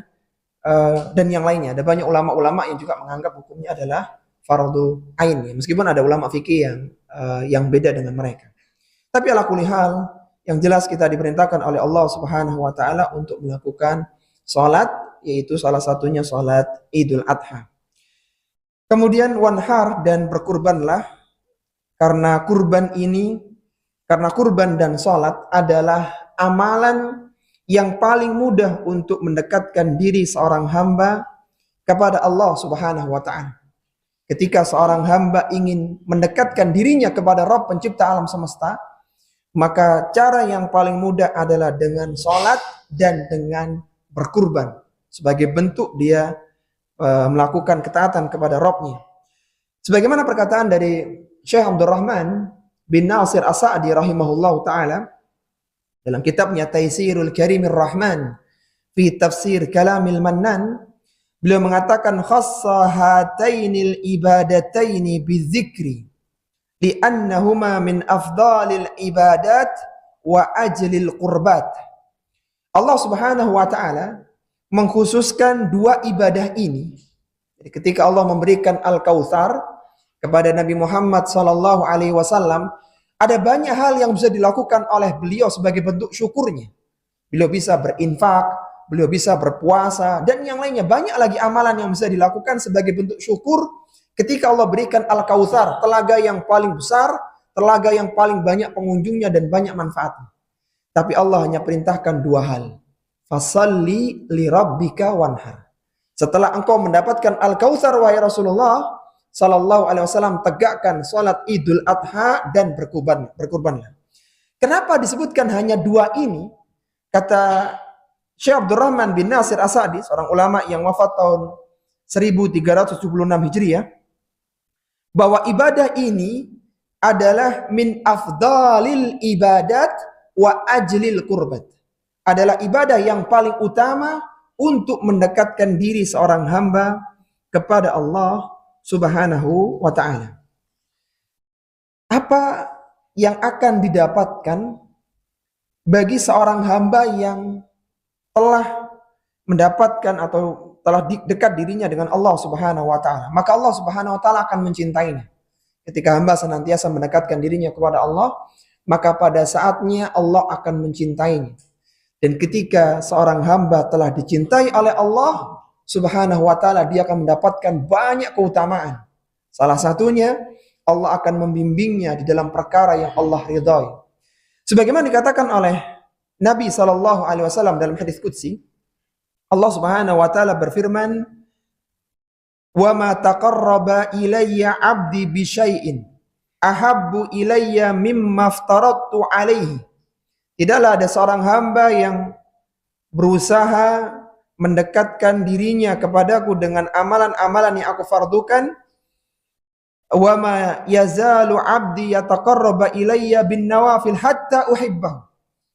dan yang lainnya. Ada banyak ulama-ulama yang juga menganggap hukumnya adalah fardu ain ya, meskipun ada ulama fikih yang beda dengan mereka. Tapi ala kulli hal, yang jelas kita diperintahkan oleh Allah Subhanahu wa taala untuk melakukan salat, yaitu salah satunya salat Idul Adha. Kemudian wanhar, dan berkurbanlah, karena kurban dan salat adalah amalan yang paling mudah untuk mendekatkan diri seorang hamba kepada Allah Subhanahu wa taala. Ketika seorang hamba ingin mendekatkan dirinya kepada Rabb pencipta alam semesta, maka cara yang paling mudah adalah dengan sholat dan dengan berkurban. Sebagai bentuk dia melakukan ketaatan kepada Rabbnya. Sebagaimana perkataan dari Syekh Abdurrahman bin Nasir As-Sa'di rahimahullahu ta'ala dalam kitabnya Taisirul Karimir Rahman fi tafsir Kalamil Mannan, beliau mengatakan khassa hatainil ibadataini bizikri li'annahuma min afdalil ibadat wa ajlil qurbat. Allah Subhanahu wa taala mengkhususkan 2 ibadah ini. Jadi ketika Allah memberikan Al-Kautsar kepada Nabi Muhammad sallallahu alaihi wasallam, ada banyak hal yang bisa dilakukan oleh beliau sebagai bentuk syukurnya. Beliau bisa berinfak, beliau bisa berpuasa, dan yang lainnya. Banyak lagi amalan yang bisa dilakukan sebagai bentuk syukur ketika Allah berikan Al-Kautsar, telaga yang paling besar, telaga yang paling banyak pengunjungnya dan banyak manfaatnya. Tapi Allah hanya perintahkan 2 hal. Fasalli li rabbika wanhar. Setelah engkau mendapatkan Al-Kautsar wahai Rasulullah sallallahu alaihi wasallam, tegakkan salat Idul Adha dan berkurbanlah. Kenapa disebutkan hanya 2 ini? Kata Syekh Abdurrahman bin Nasir As-Sa'di, seorang ulama yang wafat tahun 1376 Hijriah, bahwa ibadah ini adalah min afdalil ibadat wa ajlil qurbat. Adalah ibadah yang paling utama untuk mendekatkan diri seorang hamba kepada Allah Subhanahu wa ta'ala. Apa yang akan didapatkan bagi seorang hamba yang telah mendapatkan atau telah dekat dirinya dengan Allah Subhanahu wa ta'ala? Maka Allah Subhanahu wa ta'ala akan mencintainya. Ketika hamba senantiasa mendekatkan dirinya kepada Allah, maka pada saatnya Allah akan mencintainya. Dan ketika seorang hamba telah dicintai oleh Allah Subhanahu wa ta'ala, dia akan mendapatkan banyak keutamaan. Salah satunya, Allah akan membimbingnya di dalam perkara yang Allah ridhai. Sebagaimana dikatakan oleh Nabi SAW dalam hadis qudsi, Allah Subhanahu wa ta'ala berfirman, "Wa ma taqarraba ilayya 'abdi bi syai'in ahabbu ilayya mimma aftaradtu 'alaihi." Tidaklah ada seorang hamba yang berusaha mendekatkan dirinya kepadaku dengan amalan-amalan yang aku fardukan. Wa ma yazalu 'abdi yataqarraba ilayya bin nawafil hatta uhibbahu.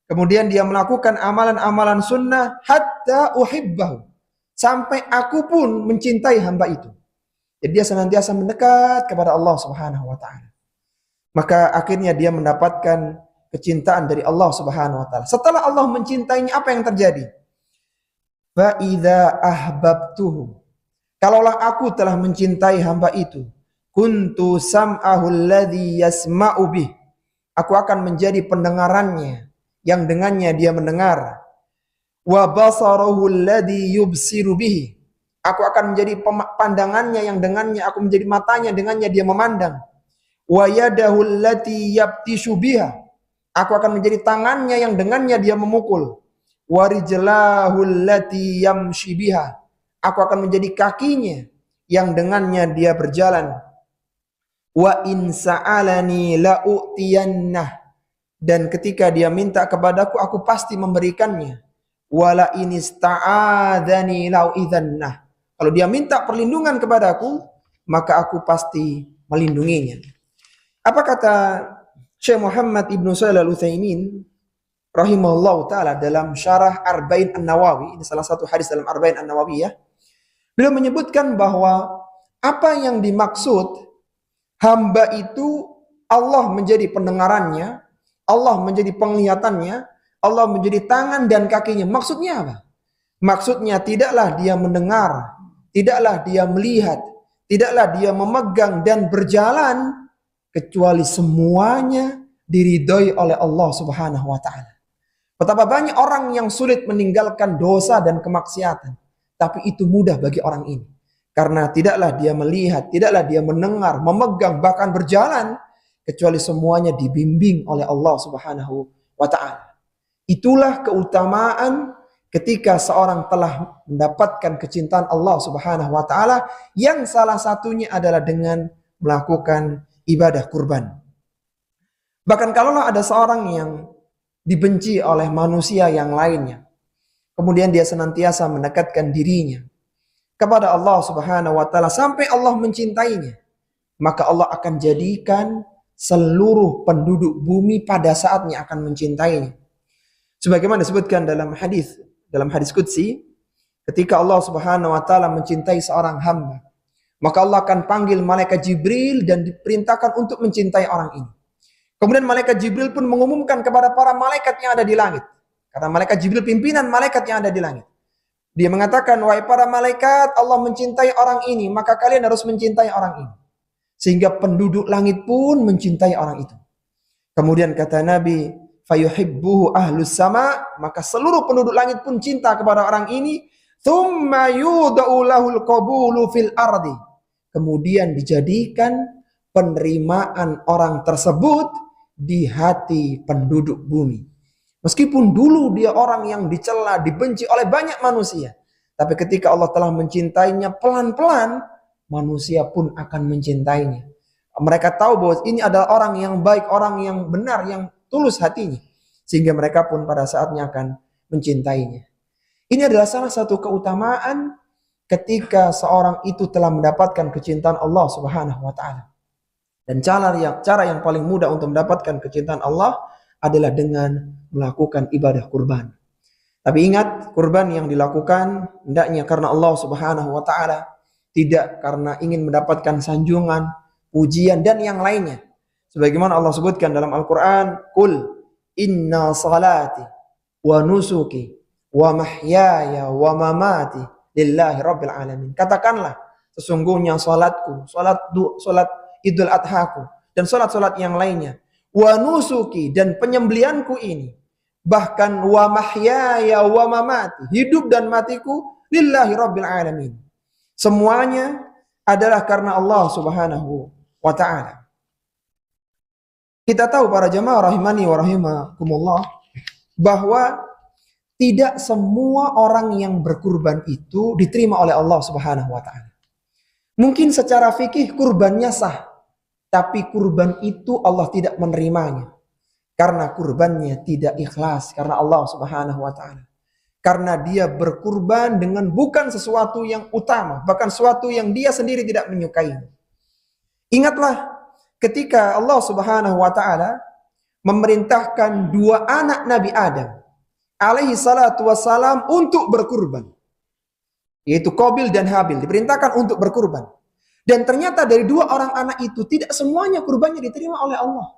Kemudian dia melakukan amalan-amalan sunnah hatta uhibbahu, sampai aku pun mencintai hamba itu. Jadi dia senantiasa mendekat kepada Allah Subhanahu wa ta'ala. Maka akhirnya dia mendapatkan kecintaan dari Allah Subhanahu wa ta'ala. Setelah Allah mencintainya, apa yang terjadi? Fa idza ahbabtuhu. Kalaulah aku telah mencintai hamba itu, kuntu sam'ahu alladhi yasma'u bih. Aku akan menjadi pendengarannya yang dengannya dia mendengar. Wa basarahu alladhi yubsiru bihi. Aku akan menjadi pandangannya yang dengannya, aku menjadi matanya dengannya dia memandang. Wa yadahu allati yabtishu biha. Aku akan menjadi tangannya yang dengannya dia memukul. Wa rijlahu allati yamshi biha. Aku akan menjadi kakinya yang dengannya dia berjalan. Wa in sa'alani la'u'tiyannah. Dan ketika dia minta kepadaku, aku pasti memberikannya. Wala in ista'adhani la'u'idhannah. Kalau dia minta perlindungan kepadaku, maka aku pasti melindunginya. Apa kata Syekh Muhammad Ibnu Shalih Al-Utsaimin rahimahullah ta'ala dalam syarah Arba'in An-Nawawi? Ini salah satu hadis dalam Arba'in An-Nawawi ya. Beliau menyebutkan bahwa apa yang dimaksud hamba itu Allah menjadi pendengarannya, Allah menjadi penglihatannya, Allah menjadi tangan dan kakinya. Maksudnya apa? Maksudnya tidaklah dia mendengar, tidaklah dia melihat, tidaklah dia memegang dan berjalan, kecuali semuanya diridhoi oleh Allah Subhanahu wa ta'ala. Betapa banyak orang yang sulit meninggalkan dosa dan kemaksiatan, tapi itu mudah bagi orang ini. Karena tidaklah dia melihat, tidaklah dia mendengar, memegang, bahkan berjalan, kecuali semuanya dibimbing oleh Allah Subhanahu wa ta'ala. Itulah keutamaan ketika seorang telah mendapatkan kecintaan Allah Subhanahu wa ta'ala, yang salah satunya adalah dengan melakukan ibadah kurban. Bahkan kalaulah ada seorang yang dibenci oleh manusia yang lainnya, kemudian dia senantiasa mendekatkan dirinya kepada Allah Subhanahu wa ta'ala sampai Allah mencintainya, maka Allah akan jadikan seluruh penduduk bumi pada saatnya akan mencintainya. Sebagaimana disebutkan dalam hadis qudsi, ketika Allah Subhanahu wa ta'ala mencintai seorang hamba, maka Allah akan panggil malaikat Jibril dan diperintahkan untuk mencintai orang ini. Kemudian malaikat Jibril pun mengumumkan kepada para malaikat yang ada di langit. Karena malaikat Jibril pimpinan malaikat yang ada di langit. Dia mengatakan, wahai para malaikat, Allah mencintai orang ini, maka kalian harus mencintai orang ini. Sehingga penduduk langit pun mencintai orang itu. Kemudian kata Nabi, fayuhibbuhu ahlus sama, maka seluruh penduduk langit pun cinta kepada orang ini. Thumma yuda'u lahul qabulu fil ardi. Kemudian dijadikan penerimaan orang tersebut di hati penduduk bumi. Meskipun dulu dia orang yang dicela, dibenci oleh banyak manusia, tapi ketika Allah telah mencintainya, pelan-pelan manusia pun akan mencintainya. Mereka tahu bahwa ini adalah orang yang baik, orang yang benar, yang tulus hatinya, sehingga mereka pun pada saatnya akan mencintainya. Ini adalah salah satu keutamaan ketika seorang itu telah mendapatkan kecintaan Allah Subhanahu wa taala. Dan cara yang paling mudah untuk mendapatkan kecintaan Allah adalah dengan melakukan ibadah kurban. Tapi ingat, kurban yang dilakukan hendaknya karena Allah Subhanahu wa taala, tidak karena ingin mendapatkan sanjungan, pujian dan yang lainnya. Sebagaimana Allah sebutkan dalam Al-Qur'an, "Qul inna salati wa nusuki wa mahyaya wa mamati lillahi rabbil alamin." Katakanlah, sesungguhnya salatku, salat Idul Adhaku dan salat-salat yang lainnya, wa nusuki dan penyembelianku ini, bahkan wa mahyaya wa mamati, hidup dan matiku, lillahi rabbil alamin. Semuanya adalah karena Allah Subhanahu wa taala. Kita tahu para jamaah rahimani wa rahimakumullah bahwa tidak semua orang yang berkurban itu diterima oleh Allah Subhanahu wa taala. Mungkin secara fikih kurbannya sah, tapi kurban itu Allah tidak menerimanya. Karena kurbannya tidak ikhlas karena Allah Subhanahu wa taala. Karena dia berkurban dengan bukan sesuatu yang utama, bahkan sesuatu yang dia sendiri tidak menyukai. Ingatlah ketika Allah Subhanahu wa taala memerintahkan dua anak Nabi Adam alaihi salatu wassalam untuk berkurban, yaitu Qabil dan Habil, diperintahkan untuk berkurban. Dan ternyata dari dua orang anak itu tidak semuanya kurbannya diterima oleh Allah.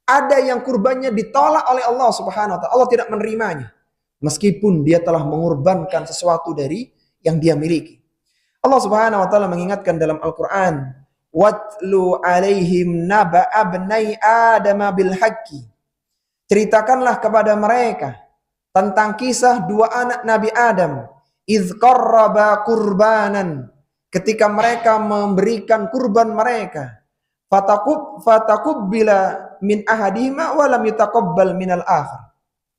Ada yang kurbannya ditolak oleh Allah Subhanahu wa taala. Allah tidak menerimanya meskipun dia telah mengorbankan sesuatu dari yang dia miliki. Allah Subhanahu wa taala mengingatkan dalam Al-Qur'an, "Watlu 'alaihim naba'a abnai Adam bil haqqi." Ceritakanlah kepada mereka tentang kisah dua anak Nabi Adam, "Idz qarraba qurbanan." Ketika mereka memberikan kurban mereka, fataqubbila min ahadihima wa lam yutaqabbal minal akhar.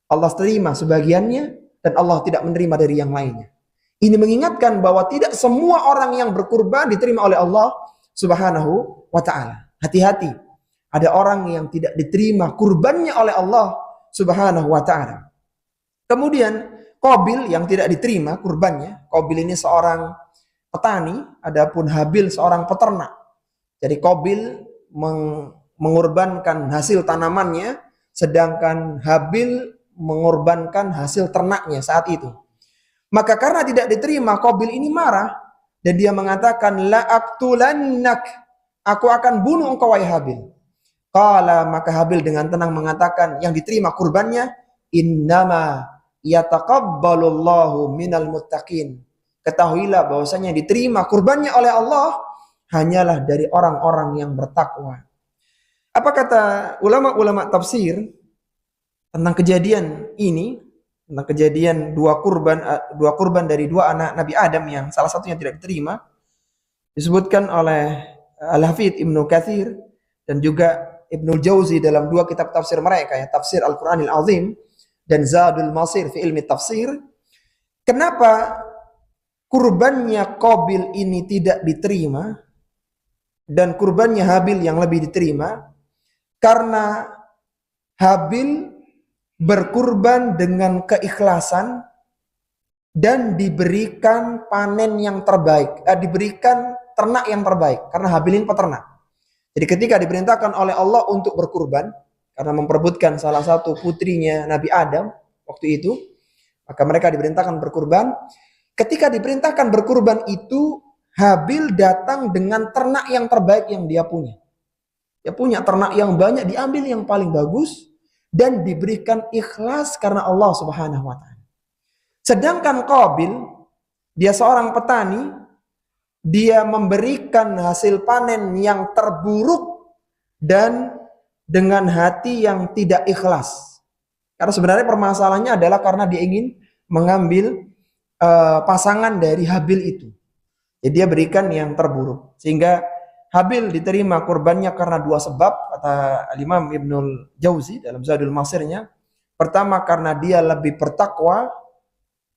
Allah terima sebagiannya dan Allah tidak menerima dari yang lainnya. Ini mengingatkan bahwa tidak semua orang yang berkurban diterima oleh Allah Subhanahu wa taala. Hati-hati. Ada orang yang tidak diterima kurbannya oleh Allah Subhanahu wa taala. Kemudian Qabil yang tidak diterima kurbannya. Qabil ini seorang petani, adapun Habil seorang peternak. Jadi Qabil mengorbankan hasil tanamannya, sedangkan Habil mengorbankan hasil ternaknya saat itu. Maka karena tidak diterima, Qabil ini marah dan dia mengatakan, "La aqtulannak," aku akan bunuh engkau wahai Habil. Qala, maka Habil dengan tenang mengatakan, yang diterima kurbannya, "Innama yataqabbalullahu minal muttaqin." Ketahuilah bahwasanya diterima kurbannya oleh Allah hanyalah dari orang-orang yang bertakwa. Apa kata ulama-ulama tafsir tentang kejadian ini, tentang kejadian dua kurban dari dua anak Nabi Adam yang salah satunya tidak diterima? Disebutkan oleh Al-Hafidz Ibnu Katsir dan juga Ibnu Jauzi dalam dua kitab tafsir mereka, ya, Tafsir Al-Qur'anil Azim dan Zadul Masir fi Ilmi Tafsir. Kenapa kurbannya Qabil ini tidak diterima dan kurbannya Habil yang lebih diterima? Karena Habil berkurban dengan keikhlasan dan diberikan panen yang terbaik, diberikan ternak yang terbaik, karena Habil ini peternak. Jadi ketika diperintahkan oleh Allah untuk berkurban karena memperebutkan salah satu putrinya Nabi Adam waktu itu, maka mereka diperintahkan berkurban. Ketika diperintahkan berkurban itu, Habil datang dengan ternak yang terbaik yang dia punya. Dia punya ternak yang banyak, diambil yang paling bagus dan diberikan ikhlas karena Allah Subhanahu wa taala. Sedangkan Qabil, dia seorang petani, dia memberikan hasil panen yang terburuk dan dengan hati yang tidak ikhlas. Karena sebenarnya permasalahannya adalah karena dia ingin mengambil pasangan dari Habil itu. Jadi dia berikan yang terburuk. Sehingga Habil diterima kurbannya karena dua sebab, kata Imam Ibnul Jauzi dalam Zadul Masirnya. Pertama karena dia lebih bertakwa,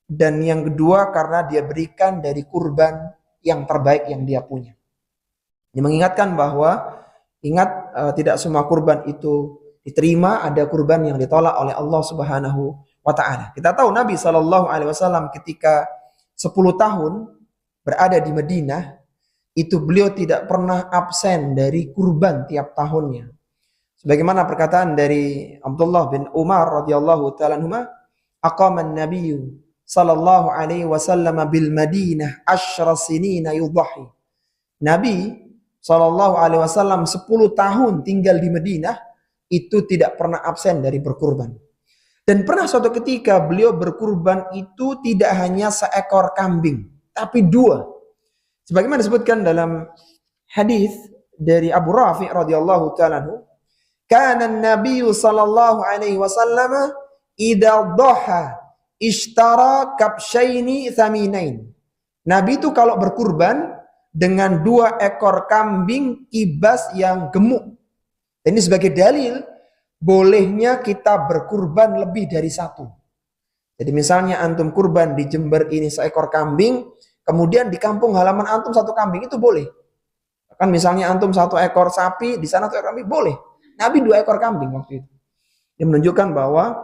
dan yang kedua karena dia berikan dari kurban yang terbaik yang dia punya. Ini mengingatkan bahwa ingat, tidak semua kurban itu diterima, ada kurban yang ditolak oleh Allah Subhanahu wa taala. Kita tahu Nabi SAW ketika 10 tahun berada di Madinah, itu beliau tidak pernah absen dari kurban tiap tahunnya. Sebagaimana perkataan dari Abdullah bin Umar radhiyallahu taala anhuma, aqama an-nabiyyu sallallahu alaihi wasallam bil Madinah asyra sinina yudhahi. Nabi sallallahu alaihi wasallam 10 tahun tinggal di Madinah itu tidak pernah absen dari berkurban. Dan pernah suatu ketika beliau berkurban itu tidak hanya seekor kambing, tapi 2. Sebagaimana disebutkan dalam hadis dari Abu Rafi radhiyallahu taala anhu, kana an-nabiy sallallahu alaihi wasallam idza dhaha ishtara kabshaini thaminain. Nabi itu kalau berkurban dengan 2 ekor kambing kibas yang gemuk. Ini sebagai dalil bolehnya kita berkurban lebih dari 1. Jadi misalnya antum kurban di Jember ini seekor kambing, kemudian di kampung halaman antum 1 kambing, itu boleh. Kan misalnya antum 1 ekor sapi, di sana 1 ekor kambing, boleh. Nabi 2 ekor kambing waktu itu. Ini menunjukkan bahwa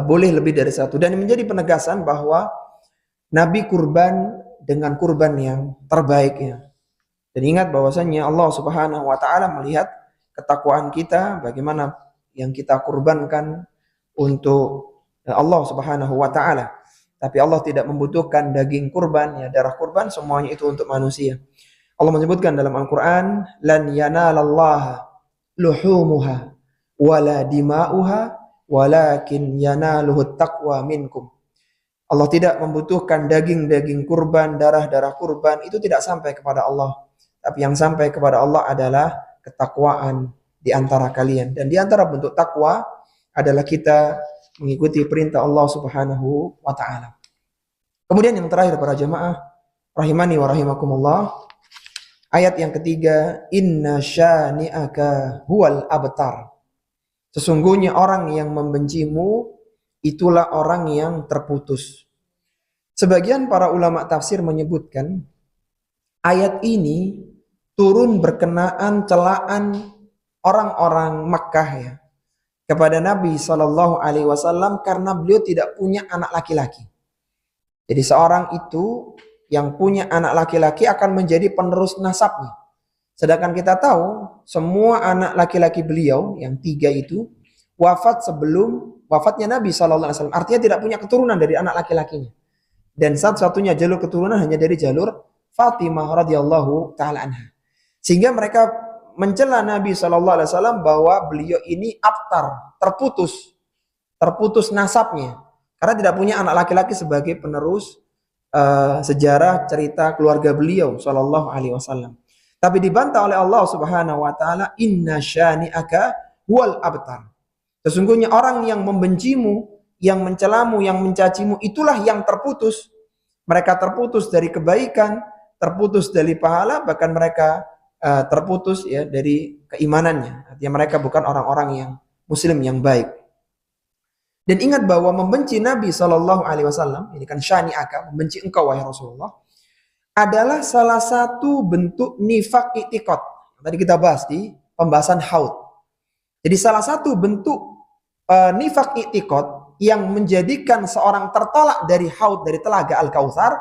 boleh lebih dari 1. Dan menjadi penegasan bahwa Nabi kurban dengan kurban yang terbaiknya. Dan ingat bahwasanya Allah Subhanahu wa taala melihat ketakwaan kita, bagaimana yang kita kurbankan untuk Allah Subhanahu wa taala. Tapi Allah tidak membutuhkan daging kurban, ya darah kurban, semuanya itu untuk manusia. Allah menyebutkan dalam Al-Qur'an, lan yanalallaha luhumuha wala dima'uha walakin yanaluhut taqwa minkum. Allah tidak membutuhkan daging-daging kurban, darah-darah kurban, itu tidak sampai kepada Allah. Tapi yang sampai kepada Allah adalah ketakwaan di antara kalian. Dan di antara bentuk takwa adalah kita mengikuti perintah Allah Subhanahu wa taala. Kemudian yang terakhir para jamaah rahimani wa rahimakumullah, ayat yang ketiga, inna syani'aka huwal abtar. Sesungguhnya orang yang membencimu itulah orang yang terputus. Sebagian para ulama tafsir menyebutkan ayat ini turun berkenaan celaan orang-orang Makkah ya kepada Nabi Shallallahu Alaihi Wasallam karena beliau tidak punya anak laki-laki. Jadi seorang itu yang punya anak laki-laki akan menjadi penerus nasabnya. Sedangkan kita tahu semua anak laki-laki beliau yang 3 itu wafat sebelum wafatnya Nabi Shallallahu Alaihi Wasallam. Artinya tidak punya keturunan dari anak laki-lakinya. Dan satu-satunya jalur keturunan hanya dari jalur Fatimah radhiyallahu taala anha. Sehingga mereka mencela Nabi Shallallahu Alaihi Wasallam bahwa beliau ini abtar, terputus nasabnya, karena tidak punya anak laki-laki sebagai penerus sejarah cerita keluarga beliau Shallallahu Alaihi Wasallam. Tapi dibantah oleh Allah Subhanahu Wa Taala, inna syani'aka wal abtar. Sesungguhnya orang yang membencimu, yang mencelamu, yang mencacimu, itulah yang terputus. Mereka terputus dari kebaikan, terputus dari pahala, bahkan mereka terputus ya dari keimanannya. Artinya mereka bukan orang-orang yang muslim yang baik. Dan ingat bahwa membenci Nabi Shallallahu Alaihi Wasallam, ini kan syani'aka, membenci engkau wahai Rasulullah, adalah salah satu bentuk nifak i'tiqad. Tadi kita bahas di pembahasan haud. Jadi salah satu bentuk nifak i'tiqad yang menjadikan seorang tertolak dari haud, dari telaga Al-Kautsar,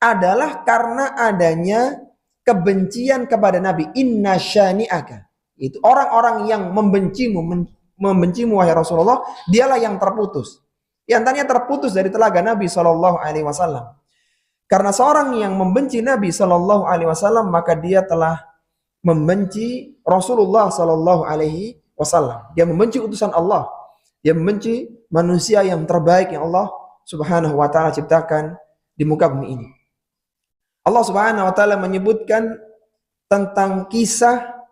adalah karena adanya kebencian kepada Nabi. Inna syani'aka. Itu orang-orang yang membencimu wahai Rasulullah, dialah yang terputus. Di antaranya terputus dari telaga Nabi Shallallahu Alaihi Wasallam. Karena seorang yang membenci Nabi Shallallahu Alaihi Wasallam, maka dia telah membenci Rasulullah Shallallahu Alaihi Wasallam. Dia membenci utusan Allah. Dia membenci manusia yang terbaik yang Allah Subhanahu Wa Taala ciptakan di muka bumi ini. Allah Subhanahu Wa Taala menyebutkan tentang kisah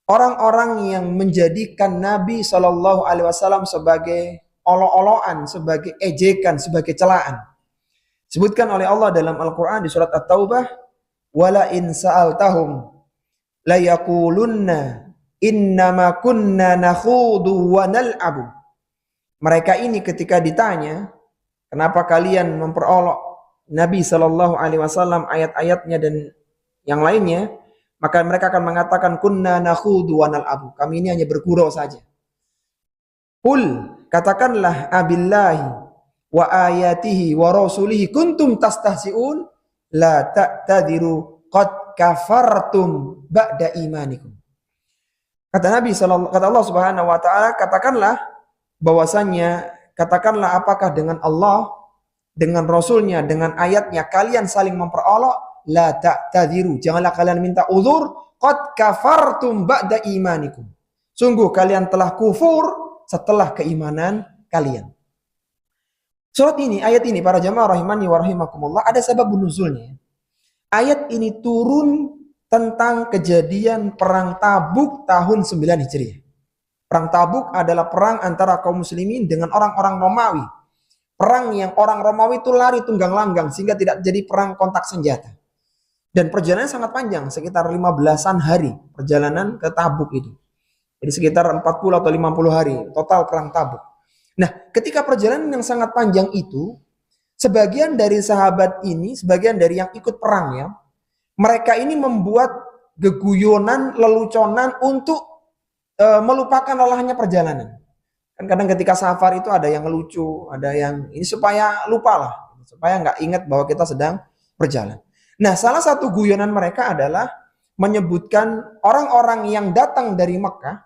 orang-orang yang menjadikan Nabi Shallallahu Alaihi Wasallam sebagai olok-olokan, sebagai ejekan, sebagai celaan. Disebutkan oleh Allah dalam Al-Quran di surat At-Taubah, wala in sa'altahum la yaqulunna innama kunna nakhudu wa nal'abu. Mereka ini ketika ditanya, kenapa kalian memperolok Nabi Shallallahu Alaihi Wasallam, ayat-ayatnya dan yang lainnya, maka mereka akan mengatakan kunna nakhudu wa nal'abu. Kami ini hanya bergurau saja. Qul, katakanlah abillahi wa ayatihi wa rasulihi kuntum tastahzi'un la ta'tadiru qad kafartum ba'da imanikum. Kata Allah Subhanahu wa taala, katakanlah bahwasannya, katakanlah apakah dengan Allah, dengan Rasulnya, dengan ayatnya kalian saling memperolok, la ta'tadiru, janganlah kalian minta uzur, qad kafartum ba'da imanikum. Sungguh kalian telah kufur setelah keimanan kalian. Surat ini, ayat ini, para jamaah rahimani wa rahimakumullah, ada sebab nuzulnya. Ayat ini turun tentang kejadian perang Tabuk tahun 9 Hijriah. Perang Tabuk adalah perang antara kaum muslimin dengan orang-orang Romawi. Perang yang orang Romawi itu lari tunggang langgang sehingga tidak jadi perang kontak senjata. Dan perjalanan sangat panjang, sekitar 15-an hari perjalanan ke Tabuk itu. Jadi sekitar 40 atau 50 hari total perang Tabuk. Nah, ketika perjalanan yang sangat panjang itu, sebagian dari sahabat ini, sebagian dari yang ikut perangnya, mereka ini membuat geguyonan, leluconan untuk melupakan lelahnya perjalanan. Kan kadang ketika safar itu ada yang lucu, ada yang ini supaya lupa lah, supaya nggak ingat bahwa kita sedang berjalan. Nah, salah satu guyonan mereka adalah menyebutkan orang-orang yang datang dari Mekah,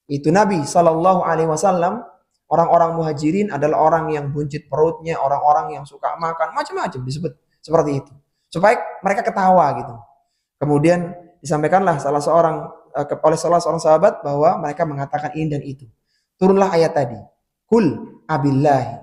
itu Nabi Shallallahu Alaihi Wasallam, orang-orang muhajirin adalah orang yang buncit perutnya, orang-orang yang suka makan, macam-macam disebut seperti itu, supaya mereka ketawa gitu. Kemudian disampaikanlah oleh salah seorang sahabat bahwa mereka mengatakan ini dan itu. Turunlah ayat tadi. Kul abillahi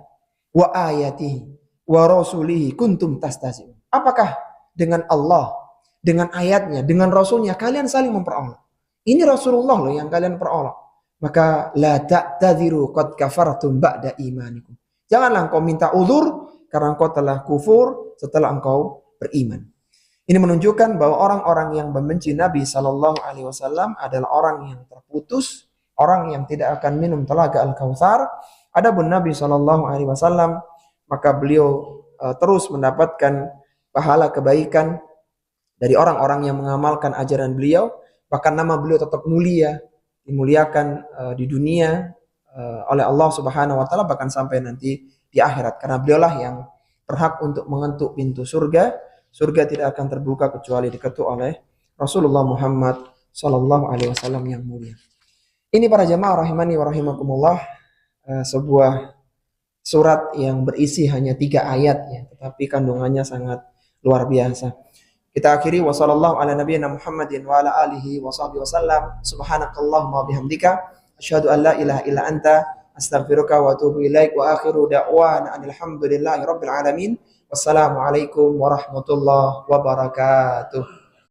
wa ayatihi wa rasulihi kuntum tastahzi'un. Apakah dengan Allah, dengan ayatnya, dengan rasulnya kalian saling memperolok? Ini Rasulullah loh yang kalian perolok. Maka la ta'tadiru qad kafartum ba'da imanikum. Janganlah engkau minta uzur karena engkau telah kufur setelah engkau beriman. Ini menunjukkan bahwa orang-orang yang membenci Nabi Shallallahu Alaihi Wasallam adalah orang yang terputus, orang yang tidak akan minum telaga Al-Kautsar. Adapun Nabi Shallallahu Alaihi Wasallam, maka beliau terus mendapatkan pahala kebaikan dari orang-orang yang mengamalkan ajaran beliau. Bahkan nama beliau tetap mulia, dimuliakan di dunia oleh Allah Subhanahu Wa Taala, bahkan sampai nanti di akhirat. Karena beliaulah yang berhak untuk mengetuk pintu surga. Surga tidak akan terbuka kecuali diketuk oleh Rasulullah Muhammad Sallallahu Alaihi Wasallam yang mulia. Ini para jamaah rahimani wa rahimakumullah, sebuah surat yang berisi hanya 3 ayat ya, tetapi kandungannya sangat luar biasa. Kita akhiri wa sallallahu ala nabiyyina Muhammadin wa ala alihi wa sahbihi wasallam. Subhanakallahumma wa bihamdika asyhadu an la ilaha illa anta astaghfiruka wa atubu ilaik wa akhiru da'wana alhamdulillahi rabbil alamin. Wassalamualaikum warahmatullahi wabarakatuh.